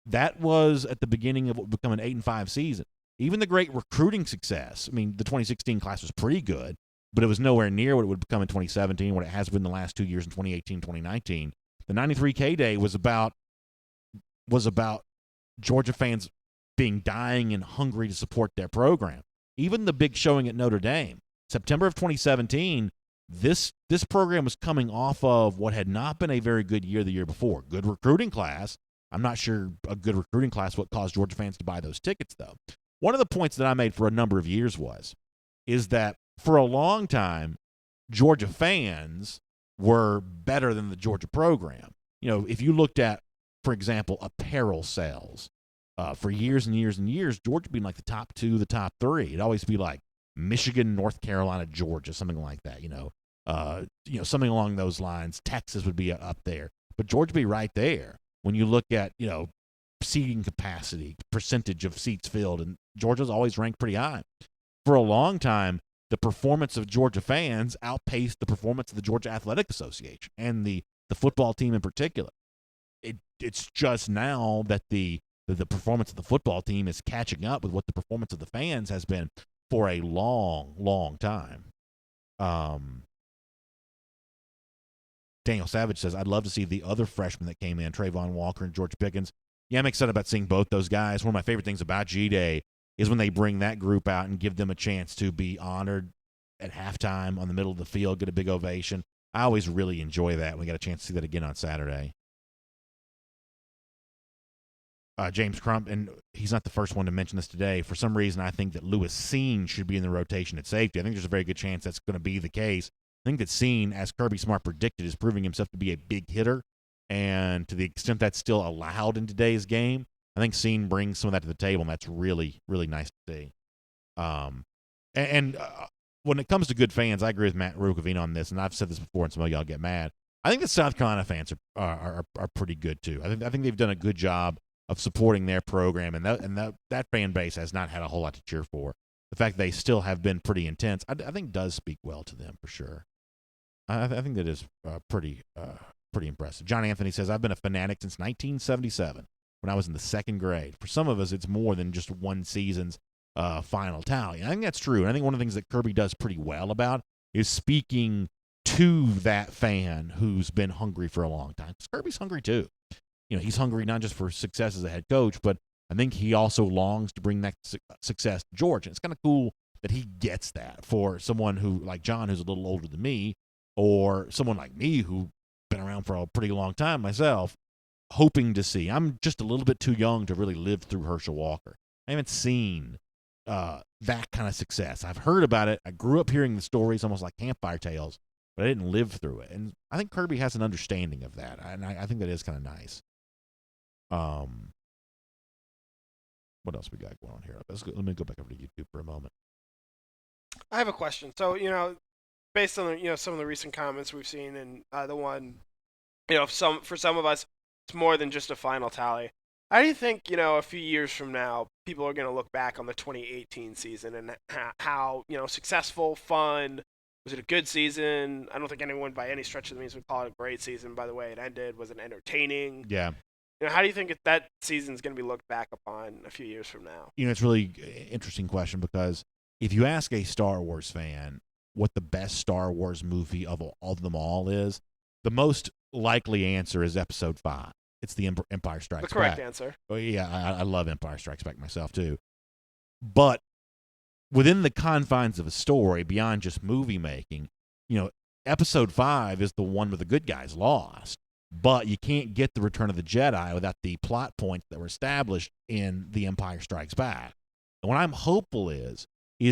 S1: that was at the beginning of what would become an 8-5 season. Even the great recruiting success, the 2016 class was pretty good, but it was nowhere near what it would become in 2017, what it has been the last 2 years in 2018, 2019. The 93 K-Day was about Georgia fans being dying and hungry to support their program. Even the big showing at Notre Dame, September of 2017, this program was coming off of what had not been a very good year the year before. Good recruiting class, I'm not sure a good recruiting class what caused Georgia fans to buy those tickets, though. One of the points that I made for a number of years is that for a long time, Georgia fans were better than the Georgia program. If you looked at, for example, apparel sales, for years and years and years, Georgia being like the top 2, the top 3. It'd always be like Michigan, North Carolina, Georgia, something like that. Something along those lines. Texas would be up there, but Georgia would be right there when you look at seating capacity, percentage of seats filled, and Georgia's always ranked pretty high. For a long time, the performance of Georgia fans outpaced the performance of the Georgia Athletic Association and the football team in particular. It's just now that the performance of the football team is catching up with what the performance of the fans has been for a long, long time. Daniel Savage says, I'd love to see the other freshmen that came in, Trayvon Walker and George Pickens. Yeah, I'm excited about seeing both those guys. One of my favorite things about G-Day is when they bring that group out and give them a chance to be honored at halftime on the middle of the field, get a big ovation. I always really enjoy that. We got a chance to see that again on Saturday. James Crump, and he's not the first one to mention this today. For some reason, I think that Lewis Seen should be in the rotation at safety. I think there's a very good chance that's going to be the case. I think that Seen, as Kirby Smart predicted, is proving himself to be a big hitter. And to the extent that's still allowed in today's game, I think Seen brings some of that to the table, and that's really, really nice to see. When it comes to good fans, I agree with Matt Rukavina on this, and I've said this before, and some of y'all get mad. I think the South Carolina fans are pretty good too. I think they've done a good job of supporting their program, and that fan base has not had a whole lot to cheer for. The fact they still have been pretty intense, I think, does speak well to them for sure. I think that is pretty impressive. John Anthony says, I've been a fanatic since 1977 when I was in the second grade. For some of us, it's more than just one season's final tally. And I think that's true. And I think one of the things that Kirby does pretty well about is speaking to that fan who's been hungry for a long time. Because Kirby's hungry too. He's hungry not just for success as a head coach, but I think he also longs to bring that success to Georgia. And it's kind of cool that he gets that for someone who, like John, who's a little older than me, or someone like me who's been around for a pretty long time myself, hoping to see. I'm just a little bit too young to really live through Herschel Walker. I haven't seen that kind of success. I've heard about it. I grew up hearing the stories, almost like campfire tales, but I didn't live through it. And I think Kirby has an understanding of that, and I think that is kind of nice. What else we got going on here? Let me go back over to YouTube for a moment.
S10: I have a question. So, based on some of the recent comments we've seen, and the one, for some of us, it's more than just a final tally. How do you think, a few years from now, people are going to look back on the 2018 season and how, successful, fun, was it a good season? I don't think anyone by any stretch of the means would call it a great season, by the way it ended. Was it entertaining?
S1: Yeah.
S10: How do you think that season's going to be looked back upon a few years from now?
S1: It's a really interesting question, because if you ask a Star Wars fan what the best Star Wars movie of them all is, the most likely answer is Episode 5. It's the Empire Strikes Back.
S10: The correct answer.
S1: Oh, yeah, I love Empire Strikes Back myself too. But within the confines of a story, beyond just movie making, Episode 5 is the one where the good guys lost. But you can't get the Return of the Jedi without the plot points that were established in The Empire Strikes Back. And what I'm hopeful is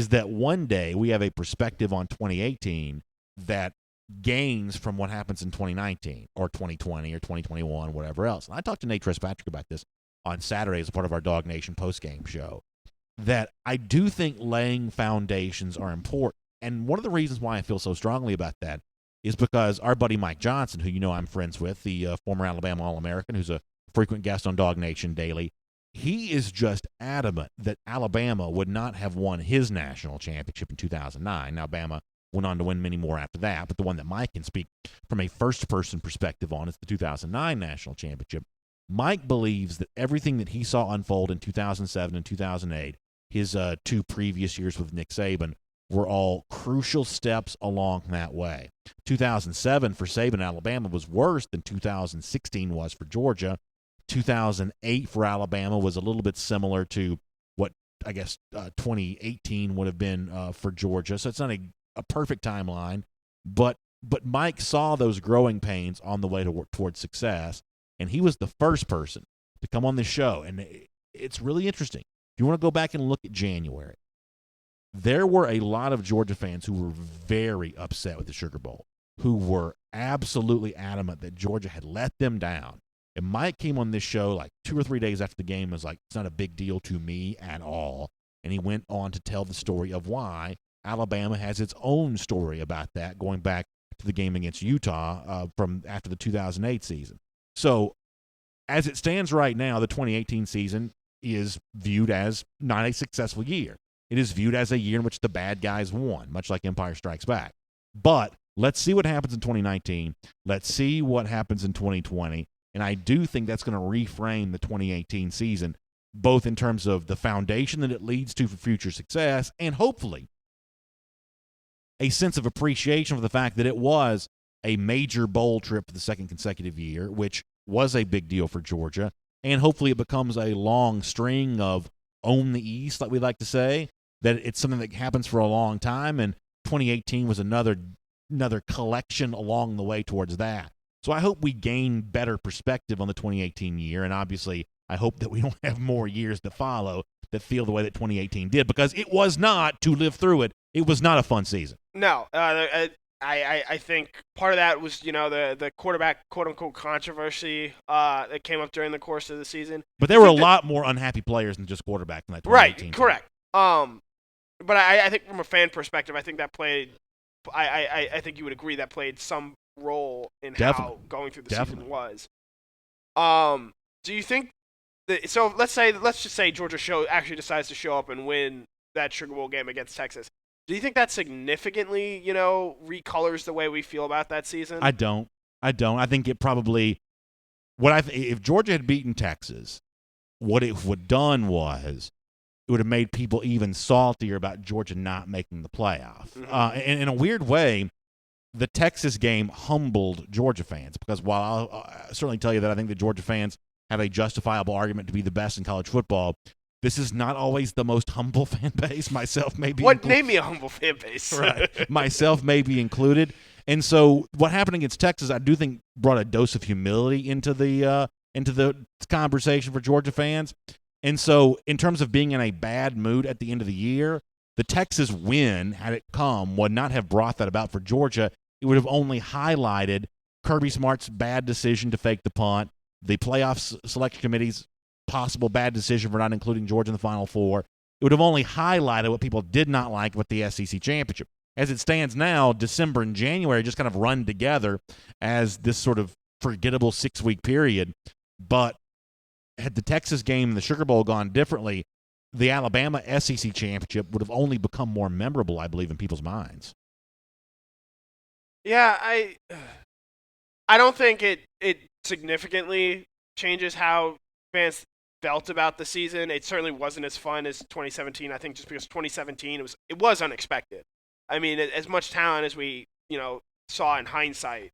S1: that one day we have a perspective on 2018 that gains from what happens in 2019 or 2020 or 2021, whatever else. And I talked to Nate Trespatrick about this on Saturday as a part of our DawgNation postgame show, that I do think laying foundations are important. And one of the reasons why I feel so strongly about that is because our buddy Mike Johnson, who I'm friends with, the former Alabama All-American, who's a frequent guest on DawgNation Daily, he is just adamant that Alabama would not have won his national championship in 2009. Now, Alabama went on to win many more after that, but the one that Mike can speak from a first-person perspective on is the 2009 national championship. Mike believes that everything that he saw unfold in 2007 and 2008, his 2 previous years with Nick Saban, were all crucial steps along that way. 2007 for Saban, Alabama, was worse than 2016 was for Georgia. 2008 for Alabama was a little bit similar to what, I guess, 2018 would have been for Georgia. So it's not a perfect timeline, but Mike saw those growing pains on the way towards success, and he was the first person to come on this show, and it's really interesting. If you want to go back and look at January, there were a lot of Georgia fans who were very upset with the Sugar Bowl, who were absolutely adamant that Georgia had let them down. And Mike came on this show like 2 or 3 days after the game and was like, it's not a big deal to me at all. And he went on to tell the story of why Alabama has its own story about that, going back to the game against Utah from after the 2008 season. So as it stands right now, the 2018 season is viewed as not a successful year. It is viewed as a year in which the bad guys won, much like Empire Strikes Back. But let's see what happens in 2019. Let's see what happens in 2020. And I do think that's going to reframe the 2018 season, both in terms of the foundation that it leads to for future success and hopefully a sense of appreciation for the fact that it was a major bowl trip for the second consecutive year, which was a big deal for Georgia. And hopefully it becomes a long string of own the East, like we like to say, that it's something that happens for a long time. And 2018 was another collection along the way towards that. So I hope we gain better perspective on the 2018 year. And obviously, I hope that we don't have more years to follow that feel the way that 2018 did, because it was not, to live through it, it was not a fun season.
S10: No, I think part of that was, the quarterback quote-unquote controversy that came up during the course of the season.
S1: But there were a lot more unhappy players than just quarterback in that 2018
S10: Right, correct. But I think from a fan perspective, I think that played – I think you would agree that played some role in how going through the season was. Do you think – so let's just say Georgia actually decides to show up and win that Sugar Bowl game against Texas. Do you think that significantly, recolors the way we feel about that season?
S1: I don't. I think it probably if Georgia had beaten Texas, what it would have done was it would have made people even saltier about Georgia not making the playoff.
S10: Mm-hmm.
S1: And in a weird way, the Texas game humbled Georgia fans, because while I'll certainly tell you that I think the Georgia fans have a justifiable argument to be the best in college football, this is not always the most humble fan base, myself maybe.
S10: Name me a humble fan base.
S1: Right. Myself may be included. And so what happened against Texas, I do think, brought a dose of humility into the conversation for Georgia fans. And so in terms of being in a bad mood at the end of the year, the Texas win, had it come, would not have brought that about for Georgia. It would have only highlighted Kirby Smart's bad decision to fake the punt, the playoff selection committee's possible bad decision for not including Georgia in the Final Four. It would have only highlighted what people did not like with the SEC championship. As it stands now, December and January just kind of run together as this sort of forgettable 6-week period. But had the Texas game and the Sugar Bowl gone differently, the Alabama SEC championship would have only become more memorable, I believe, in people's minds.
S10: Yeah, I don't think it significantly changes how fans felt about the season. It certainly wasn't as fun as 2017. I think just because 2017 it was unexpected. I mean, as much talent as we saw in hindsight,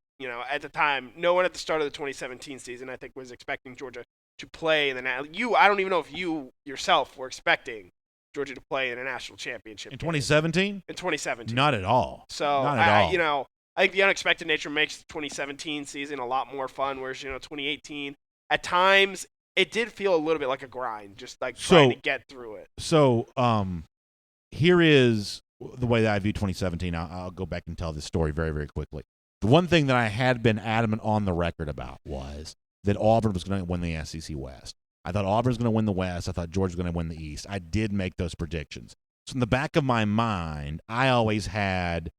S10: at the time, no one at the start of the 2017 season I think was expecting Georgia to play in the I don't even know if you yourself were expecting Georgia to play in a national championship
S1: in 2017.
S10: In 2017,
S1: not at all.
S10: So
S1: not at all.
S10: I think the unexpected nature makes the 2017 season a lot more fun. Whereas 2018 at times it did feel a little bit like a grind, just like trying to get through it.
S1: So here is the way that I view 2017. I'll go back and tell this story very, very quickly. The one thing that I had been adamant on the record about was that Auburn was going to win the SEC West. I thought Auburn was going to win the West. I thought Georgia was going to win the East. I did make those predictions. So in the back of my mind, I always had,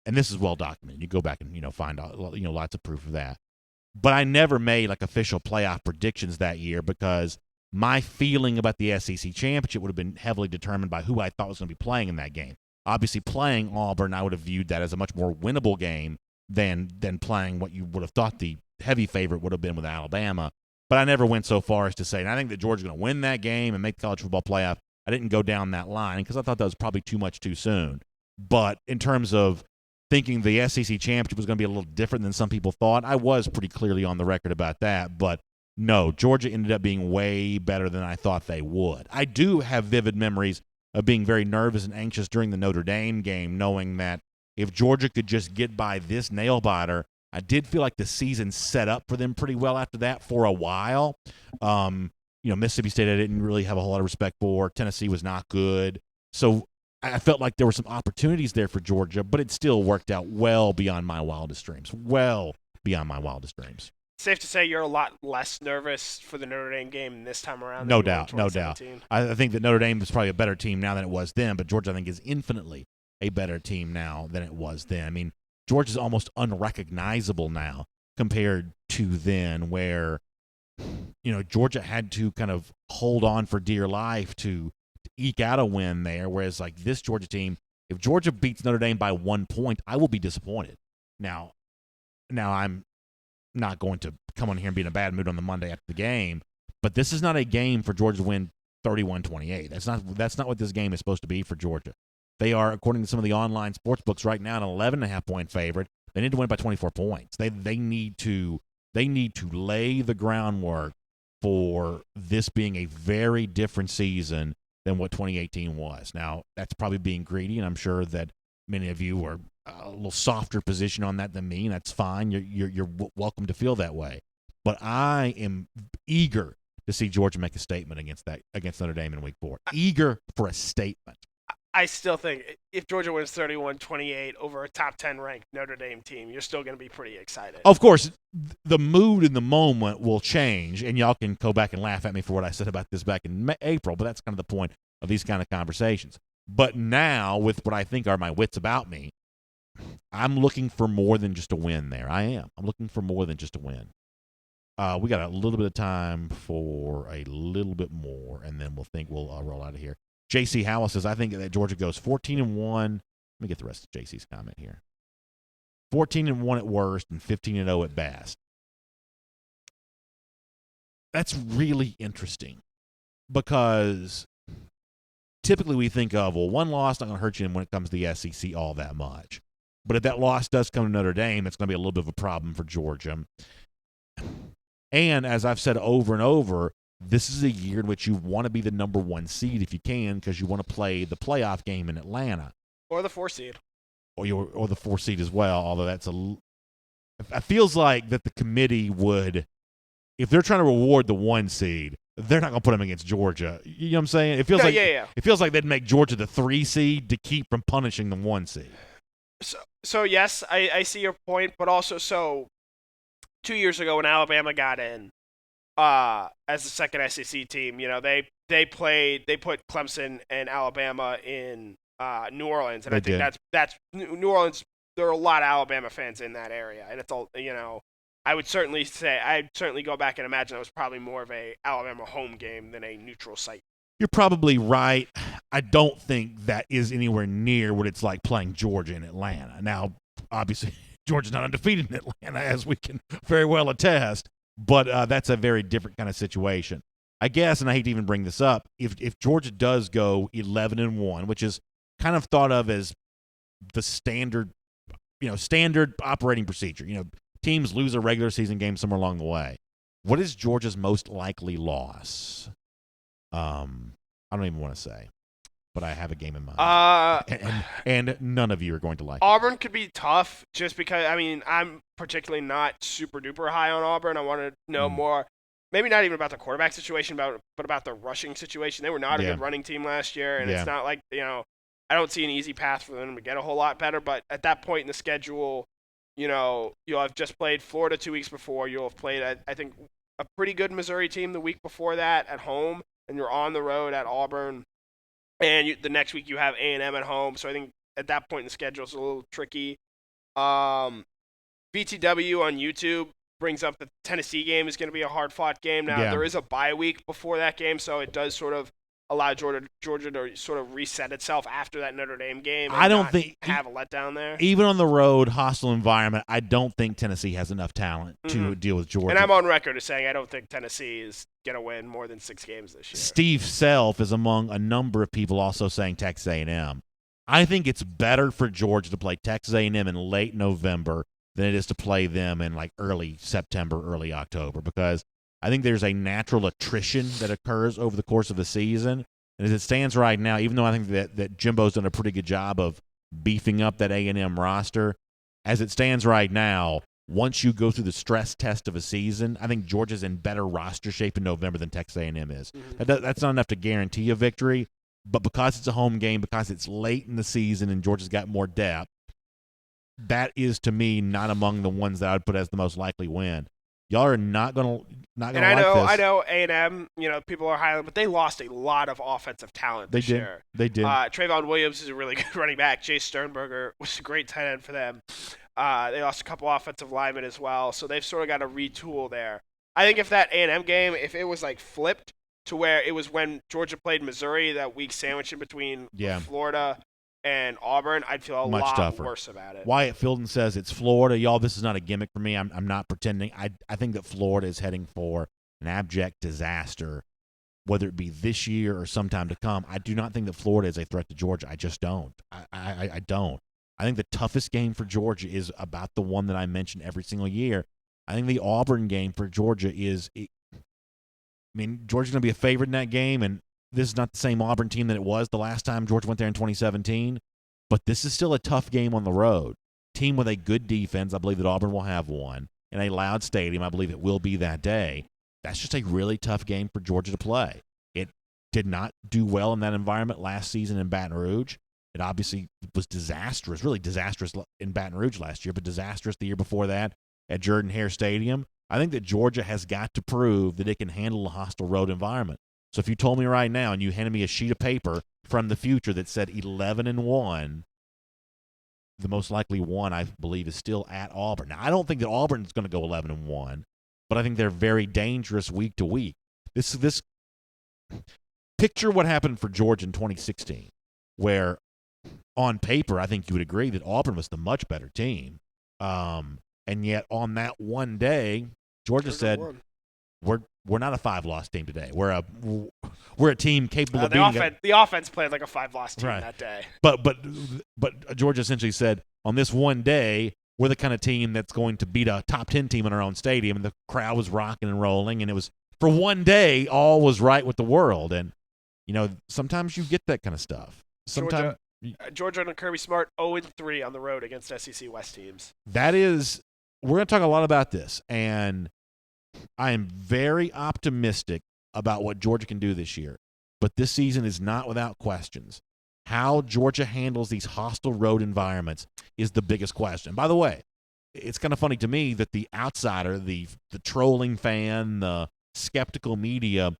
S1: and this is well documented. You go back and find out lots of proof of that. But I never made like official playoff predictions that year because my feeling about the SEC championship would have been heavily determined by who I thought was going to be playing in that game. Obviously, playing Auburn, I would have viewed that as a much more winnable game than playing what you would have thought the heavy favorite would have been with Alabama. But I never went so far as to say, and I think that Georgia's going to win that game and make the college football playoff. I didn't go down that line because I thought that was probably too much too soon. But in terms of thinking the SEC championship was going to be a little different than some people thought, I was pretty clearly on the record about that. But no, Georgia ended up being way better than I thought they would. I do have vivid memories of being very nervous and anxious during the Notre Dame game, knowing that if Georgia could just get by this nail-biter, I did feel like the season set up for them pretty well after that for a while. Mississippi State I didn't really have a whole lot of respect for. Tennessee was not good. So I felt like there were some opportunities there for Georgia, but it still worked out well beyond my wildest dreams. Well beyond my wildest dreams.
S10: Safe to say you're a lot less nervous for the Notre Dame game this time around.
S1: No doubt. I think that Notre Dame is probably a better team now than it was then, but Georgia, I think, is infinitely a better team now than it was then. I mean, Georgia's almost unrecognizable now compared to then, where Georgia had to kind of hold on for dear life to eke out a win there, whereas like this Georgia team, if Georgia beats Notre Dame by 1 point, I will be disappointed. Now I'm not going to come on here and be in a bad mood on the Monday after the game, but this is not a game for Georgia to win 31-28. That's not what this game is supposed to be for Georgia. They are, according to some of the online sports books right now, an 11.5-point favorite. They need to win by 24 points. They need to lay the groundwork for this being a very different season than what 2018 was. Now, that's probably being greedy, and I'm sure that many of you are a little softer position on that than me, and that's fine. You're welcome to feel that way. But I am eager to see Georgia make a statement against Notre Dame in Week 4. Eager for a statement.
S10: I still think if Georgia wins 31-28 over a top 10 ranked Notre Dame team, you're still going to be pretty excited.
S1: Of course, the mood in the moment will change, and y'all can go back and laugh at me for what I said about this back in April, but that's kind of the point of these kind of conversations. But now, with what I think are my wits about me, I'm looking for more than just a win there. I am. I'm looking for more than just a win. We got a little bit of time for a little bit more, and then we'll roll out of here. J.C. Howell says, I think that Georgia goes 14-1. Let me get the rest of J.C.'s comment here. 14-1 at worst and 15-0 at best. That's really interesting because typically we think of, well, one loss not going to hurt you when it comes to the SEC all that much. But if that loss does come to Notre Dame, it's going to be a little bit of a problem for Georgia. And as I've said over and over, this is a year in which you want to be the number 1 seed if you can, because you want to play the playoff game in Atlanta.
S10: Or the 4 seed.
S1: Or the 4 seed as well, although it feels like that the committee would, if they're trying to reward the 1 seed, they're not going to put them against Georgia. You know what I'm saying? It feels It feels like they'd make Georgia the 3 seed to keep from punishing the 1 seed.
S10: So yes, I see your point, but also 2 years ago when Alabama got in, as the second SEC team, they put Clemson and Alabama in New Orleans, and I think that's New Orleans. There are a lot of Alabama fans in that area, and it's all I'd certainly go back and imagine it was probably more of a Alabama home game than a neutral site.
S1: You're probably right. I don't think that is anywhere near what it's like playing Georgia in Atlanta. Now, obviously, Georgia's not undefeated in Atlanta, as we can very well attest. But that's a very different kind of situation. I guess, and I hate to even bring this up, if Georgia does go 11-1, which is kind of thought of as the standard operating procedure. Teams lose a regular season game somewhere along the way. What is Georgia's most likely loss? I don't even want to say, but I have a game in mind. And none of you are going to like
S10: Auburn could be tough just because, I'm particularly not super duper high on Auburn. I want to know more, maybe not even about the quarterback situation, but about the rushing situation. They were not a good running team last year, and it's not like, I don't see an easy path for them to get a whole lot better, but at that point in the schedule, you'll have just played Florida 2 weeks before. You'll have played, I think, a pretty good Missouri team the week before that at home, and you're on the road at Auburn. And the next week you have A&M at home, so I think at that point in the schedule it's a little tricky. VTW on YouTube brings up that the Tennessee game is going to be a hard-fought game. Now, there is a bye week before that game, so it does sort of allow Georgia to sort of reset itself after that Notre Dame game. And
S1: I don't think
S10: have a letdown there.
S1: Even on the road, hostile environment, I don't think Tennessee has enough talent to deal with Georgia.
S10: And I'm on record as saying I don't think Tennessee is going to win more than 6 games this year.
S1: Steve Self is among a number of people also saying Texas A&M. I think it's better for Georgia to play Texas A&M in late November than it is to play them in like early September, early October, because I think there's a natural attrition that occurs over the course of the season. And as it stands right now, even though I think that Jimbo's done a pretty good job of beefing up that A&M roster, as it stands right now, once you go through the stress test of a season, I think Georgia's in better roster shape in November than Texas A&M is. That's not enough to guarantee a victory, but because it's a home game, because it's late in the season and Georgia's got more depth, that is, to me, not among the ones that I would put as the most likely win. Y'all are not gonna like this.
S10: I know A&M. People are highlighting, but they lost a lot of offensive talent this year.
S1: They did.
S10: Trayvon Williams is a really good running back. Jay Sternberger was a great tight end for them. They lost a couple offensive linemen as well, so they've sort of got to retool there. I think if that A&M game, if it was like flipped to where it was when Georgia played Missouri, that week sandwich in between Florida and Auburn, I'd feel a lot
S1: tougher.
S10: worse about it.
S1: Wyatt Filden says it's Florida. Y'all, this is not a gimmick for me. I'm not pretending. I think that Florida is heading for an abject disaster, whether it be this year or sometime to come. I do not think that Florida is a threat to Georgia. I just don't. I don't. I think the toughest game for Georgia is about the one that I mention every single year. I think the Auburn game for Georgia is Georgia's going to be a favorite in that game, and this is not the same Auburn team that it was the last time Georgia went there in 2017, but this is still a tough game on the road. Team with a good defense, I believe that Auburn will have one, in a loud stadium, I believe it will be that day. That's just a really tough game for Georgia to play. It did not do well in that environment last season in Baton Rouge. It obviously was disastrous, really disastrous in Baton Rouge last year, but disastrous the year before that at Jordan-Hare Stadium. I think that Georgia has got to prove that it can handle a hostile road environment. So if you told me right now and you handed me a sheet of paper from the future that said 11-1, the most likely one, I believe, is still at Auburn. Now, I don't think that Auburn is going to go 11-1, but I think they're very dangerous week to week. This picture what happened for Georgia in 2016, where on paper I think you would agree that Auburn was the much better team, and yet on that one day, Georgia said, "We're not a 5-loss team today. We're a team capable of beating."
S10: The offense played like a 5-loss team that day.
S1: But Georgia essentially said, on this one day, we're the kind of team that's going to beat a top 10 team in our own stadium, and the crowd was rocking and rolling, and it was, for one day, all was right with the world. And sometimes you get that kind of stuff. Sometimes
S10: Georgia and Kirby Smart 0-3 on the road against SEC West teams.
S1: That is, we're going to talk a lot about this, and I am very optimistic about what Georgia can do this year. But this season is not without questions. How Georgia handles these hostile road environments is the biggest question. By the way, it's kind of funny to me that the outsider, the trolling fan, the skeptical media,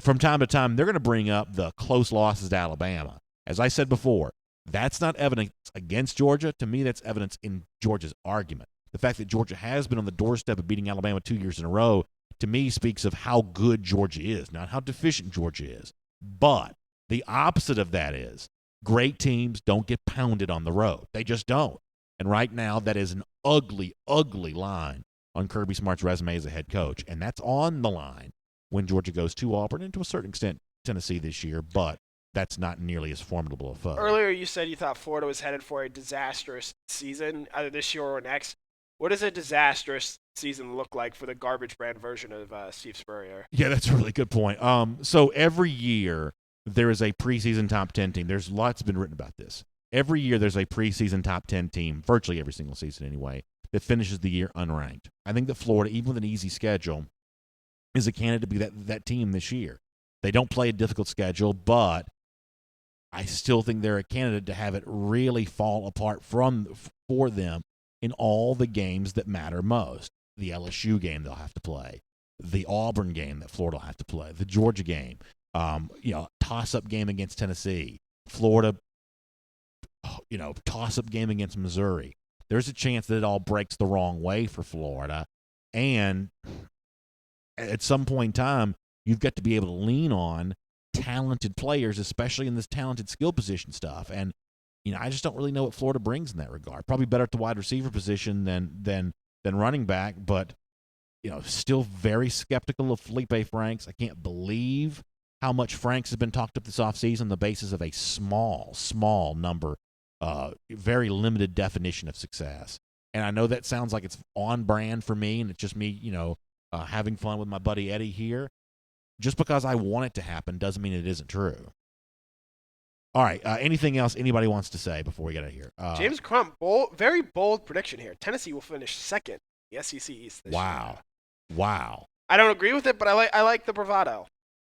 S1: from time to time, they're going to bring up the close losses to Alabama. As I said before, that's not evidence against Georgia. To me, that's evidence in Georgia's argument. The fact that Georgia has been on the doorstep of beating Alabama 2 years in a row, to me, speaks of how good Georgia is, not how deficient Georgia is. But the opposite of that is great teams don't get pounded on the road. They just don't. And right now, that is an ugly, ugly line on Kirby Smart's resume as a head coach. And that's on the line when Georgia goes to Auburn and to a certain extent Tennessee this year. But that's not nearly as formidable a foe.
S10: Earlier, you said you thought Florida was headed for a disastrous season, either this year or next. What does a disastrous season look like for the garbage brand version of Steve Spurrier?
S1: Yeah, that's a really good point. So every year there is a preseason top 10 team. There's lots been written about this. Every year there's a preseason top 10 team, virtually every single season anyway, that finishes the year unranked. I think that Florida, even with an easy schedule, is a candidate to be that team this year. They don't play a difficult schedule, but I still think they're a candidate to have it really fall apart for them in all the games that matter most. The LSU game they'll have to play, the Auburn game that Florida will have to play, the Georgia game, toss-up game against Tennessee, Florida, toss-up game against Missouri. There's a chance that it all breaks the wrong way for Florida, and at some point in time, you've got to be able to lean on talented players, especially in this talented skill position stuff. And I just don't really know what Florida brings in that regard. Probably better at the wide receiver position than running back, but still very skeptical of Felipe Franks. I can't believe how much Franks has been talked up this offseason on the basis of a small number, very limited definition of success. And I know that sounds like it's on brand for me, and it's just me, having fun with my buddy Eddie here. Just because I want it to happen doesn't mean it isn't true. All right. Anything else anybody wants to say before we get out of here?
S10: James Crump, very bold prediction here. Tennessee will finish second the SEC East this
S1: Wow.
S10: year.
S1: Wow.
S10: I don't agree with it, but I like the bravado.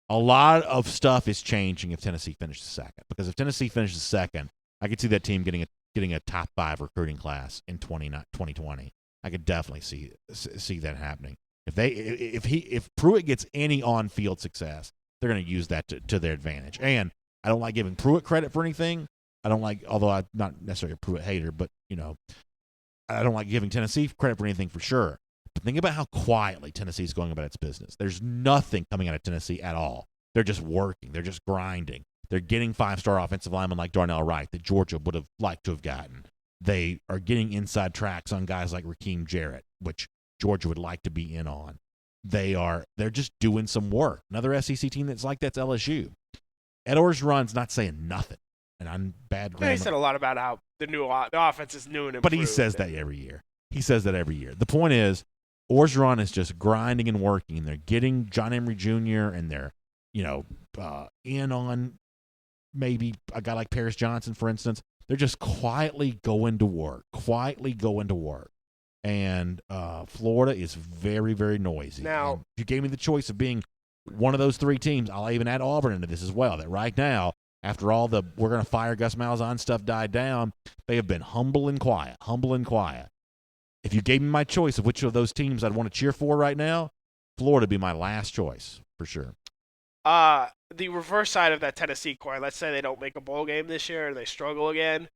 S1: A lot of stuff is changing if Tennessee finishes second. Because if Tennessee finishes second, I could see that team getting a top 5 recruiting class in 2020. I could definitely see that happening. If Pruitt gets any on-field success, they're going to use that to their advantage. And I don't like giving Pruitt credit for anything. Although I'm not necessarily a Pruitt hater, but I don't like giving Tennessee credit for anything for sure. But think about how quietly Tennessee's going about its business. There's nothing coming out of Tennessee at all. They're just working. They're just grinding. They're getting 5-star offensive linemen like Darnell Wright that Georgia would have liked to have gotten. They are getting inside tracks on guys like Rakeem Jarrett, which Georgia would like to be in on. They're just doing some work. Another SEC team that's like that's LSU. Ed Orgeron's not saying nothing, and I'm bad grammar.
S10: He said a lot about how the offense is new and improved.
S1: But he says that every year. The point is, Orgeron is just grinding and working, and they're getting John Emery Jr. and they're in on maybe a guy like Paris Johnson, for instance. They're just quietly going to work. And Florida is very, very noisy.
S10: Now,
S1: and if you gave me the choice of being one of those 3 teams, I'll even add Auburn into this as well, that right now, after all the we're going to fire Gus Malzahn stuff died down, they have been humble and quiet. If you gave me my choice of which of those teams I'd want to cheer for right now, Florida would be my last choice, for sure.
S10: The reverse side of that Tennessee coin, let's say they don't make a bowl game this year and they struggle again,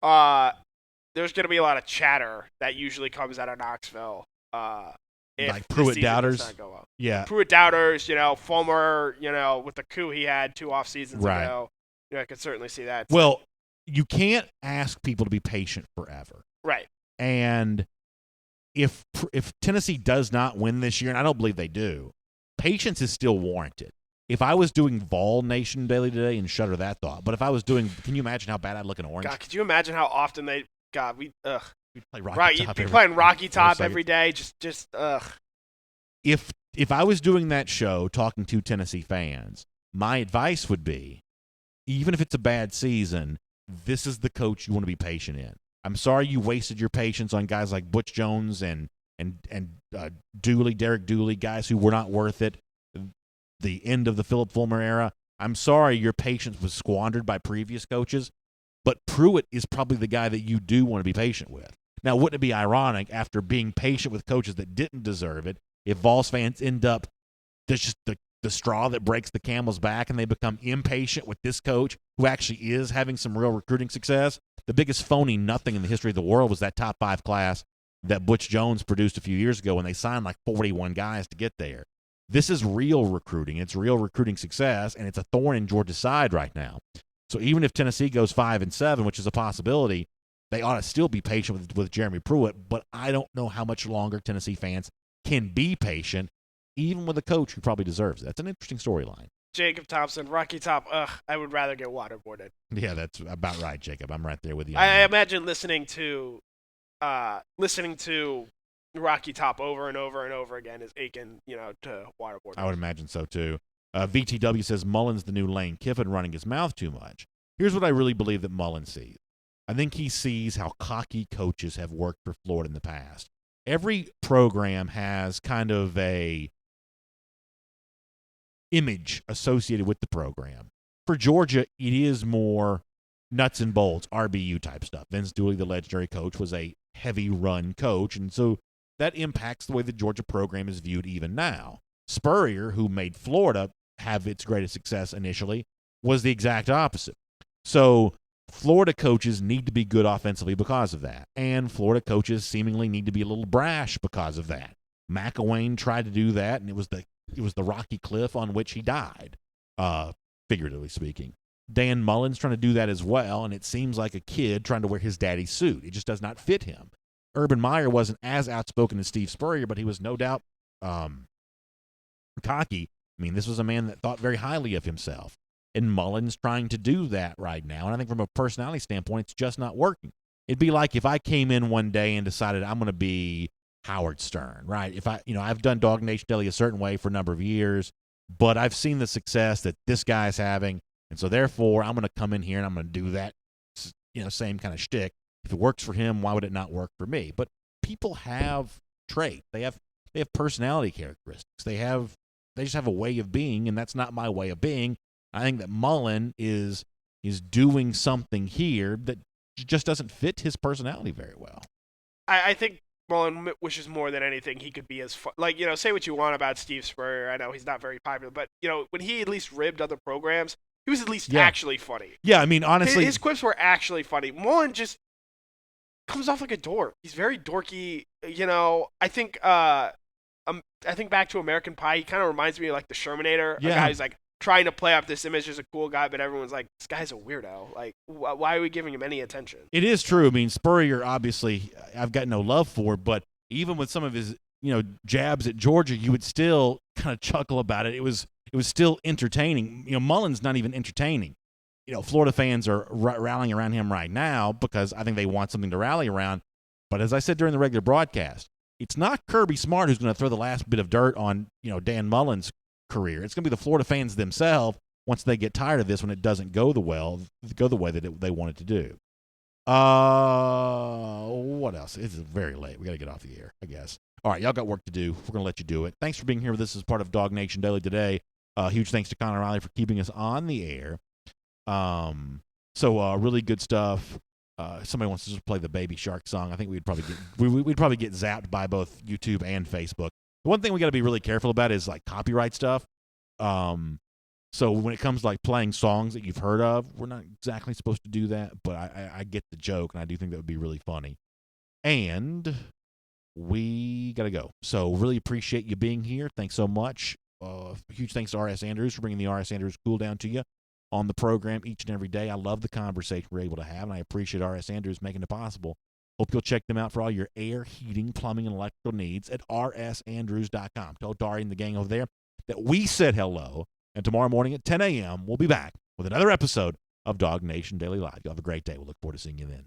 S10: there's going to be a lot of chatter that usually comes out of Knoxville.
S1: Like Pruitt doubters? Yeah.
S10: Pruitt doubters, Fulmer, with the coup he had 2 off seasons ago. I could certainly see that.
S1: Well, you can't ask people to be patient forever.
S10: Right.
S1: And if Tennessee does not win this year, and I don't believe they do, patience is still warranted. If I was doing DawgNation Daily today, and shudder that thought, but if I was doing, can you imagine how bad I'd look in orange?
S10: God, could you imagine how often we'd
S1: play Rocky Top
S10: you'd be playing Rocky Top every day, just ugh.
S1: If I was doing that show, talking to Tennessee fans, my advice would be, even if it's a bad season, this is the coach you want to be patient in. I'm sorry you wasted your patience on guys like Butch Jones and Derek Dooley, guys who were not worth it. The end of the Philip Fulmer era. I'm sorry your patience was squandered by previous coaches, but Pruitt is probably the guy that you do want to be patient with. Now, wouldn't it be ironic after being patient with coaches that didn't deserve it if Vols fans end up just the straw that breaks the camel's back and they become impatient with this coach who actually is having some real recruiting success? The biggest phony nothing in the history of the world was that top 5 class that Butch Jones produced a few years ago when they signed like 41 guys to get there. This is real recruiting. It's real recruiting success, and it's a thorn in Georgia's side right now. So even if Tennessee goes 5-7, which is a possibility, they ought to still be patient with Jeremy Pruitt, but I don't know how much longer Tennessee fans can be patient, even with a coach who probably deserves it. That's an interesting storyline.
S10: Jacob Thompson, Rocky Top, I would rather get waterboarded.
S1: Yeah, that's about right, Jacob. I'm right there with you.
S10: I imagine listening to Rocky Top over and over and over again is aching, to waterboard.
S1: I would imagine so, too. VTW says Mullen's the new Lane Kiffin running his mouth too much. Here's what I really believe that Mullen sees. I think he sees how cocky coaches have worked for Florida in the past. Every program has kind of a image associated with the program. For Georgia, it is more nuts and bolts, RBU type stuff. Vince Dooley, the legendary coach, was a heavy run coach, and so that impacts the way the Georgia program is viewed even now. Spurrier, who made Florida have its greatest success initially, was the exact opposite. So Florida coaches need to be good offensively because of that, and Florida coaches seemingly need to be a little brash because of that. McElwain tried to do that, and it was the rocky cliff on which he died, figuratively speaking. Dan Mullen's trying to do that as well, and it seems like a kid trying to wear his daddy's suit. It just does not fit him. Urban Meyer wasn't as outspoken as Steve Spurrier, but he was no doubt cocky. I mean, this was a man that thought very highly of himself. And Mullen's trying to do that right now. And I think from a personality standpoint, it's just not working. It'd be like if I came in one day and decided I'm going to be Howard Stern, right? If I've done DawgNation Daily a certain way for a number of years, but I've seen the success that this guy's having. And so therefore, I'm going to come in here and I'm going to do that, same kind of shtick. If it works for him, why would it not work for me? But people have trait. They have personality characteristics. They just have a way of being, and that's not my way of being. I think that Mullen is doing something here that just doesn't fit his personality very well.
S10: I think Mullen wishes more than anything he could be as fun. Like, say what you want about Steve Spurrier. I know he's not very popular, but, when he at least ribbed other programs, he was at least actually funny.
S1: Yeah, I mean, honestly.
S10: His quips were actually funny. Mullen just comes off like a dork. He's very dorky. I think back to American Pie, he kind of reminds me of like the Shermanator.
S1: Yeah.
S10: A guy who's like trying to play up this image as a cool guy, but everyone's like, this guy's a weirdo. Like, why are we giving him any attention?
S1: It is true. I mean, Spurrier, obviously, I've got no love for, but even with some of his, jabs at Georgia, you would still kind of chuckle about it. It was still entertaining. Mullen's not even entertaining. Florida fans are rallying around him right now because I think they want something to rally around. But as I said during the regular broadcast, it's not Kirby Smart who's going to throw the last bit of dirt on, Dan Mullen's career. It's going to be the Florida fans themselves once they get tired of this when it doesn't go the way that they want it to do. What else? It's very late. We got to get off the air, I guess. All right, y'all got work to do. We're going to let you do it. Thanks for being here with us as part of DawgNation Daily today. Huge thanks to Connor Riley for keeping us on the air. Really good stuff. Somebody wants to just play the Baby Shark song. I think we'd probably get zapped by both YouTube and Facebook. The one thing we got to be really careful about is like copyright stuff. So when it comes to like playing songs that you've heard of, we're not exactly supposed to do that, but I get the joke, and I do think that would be really funny. And we got to go. So really appreciate you being here. Thanks so much. Huge thanks to R.S. Andrews for bringing the R.S. Andrews Cool Down to you on the program each and every day. I love the conversation we're able to have, and I appreciate R.S. Andrews making it possible. Hope you'll check them out for all your air, heating, plumbing, and electrical needs at rsandrews.com. Tell Dari and the gang over there that we said hello, and tomorrow morning at 10 a.m., we'll be back with another episode of DawgNation Daily Live. You have a great day. We'll look forward to seeing you then.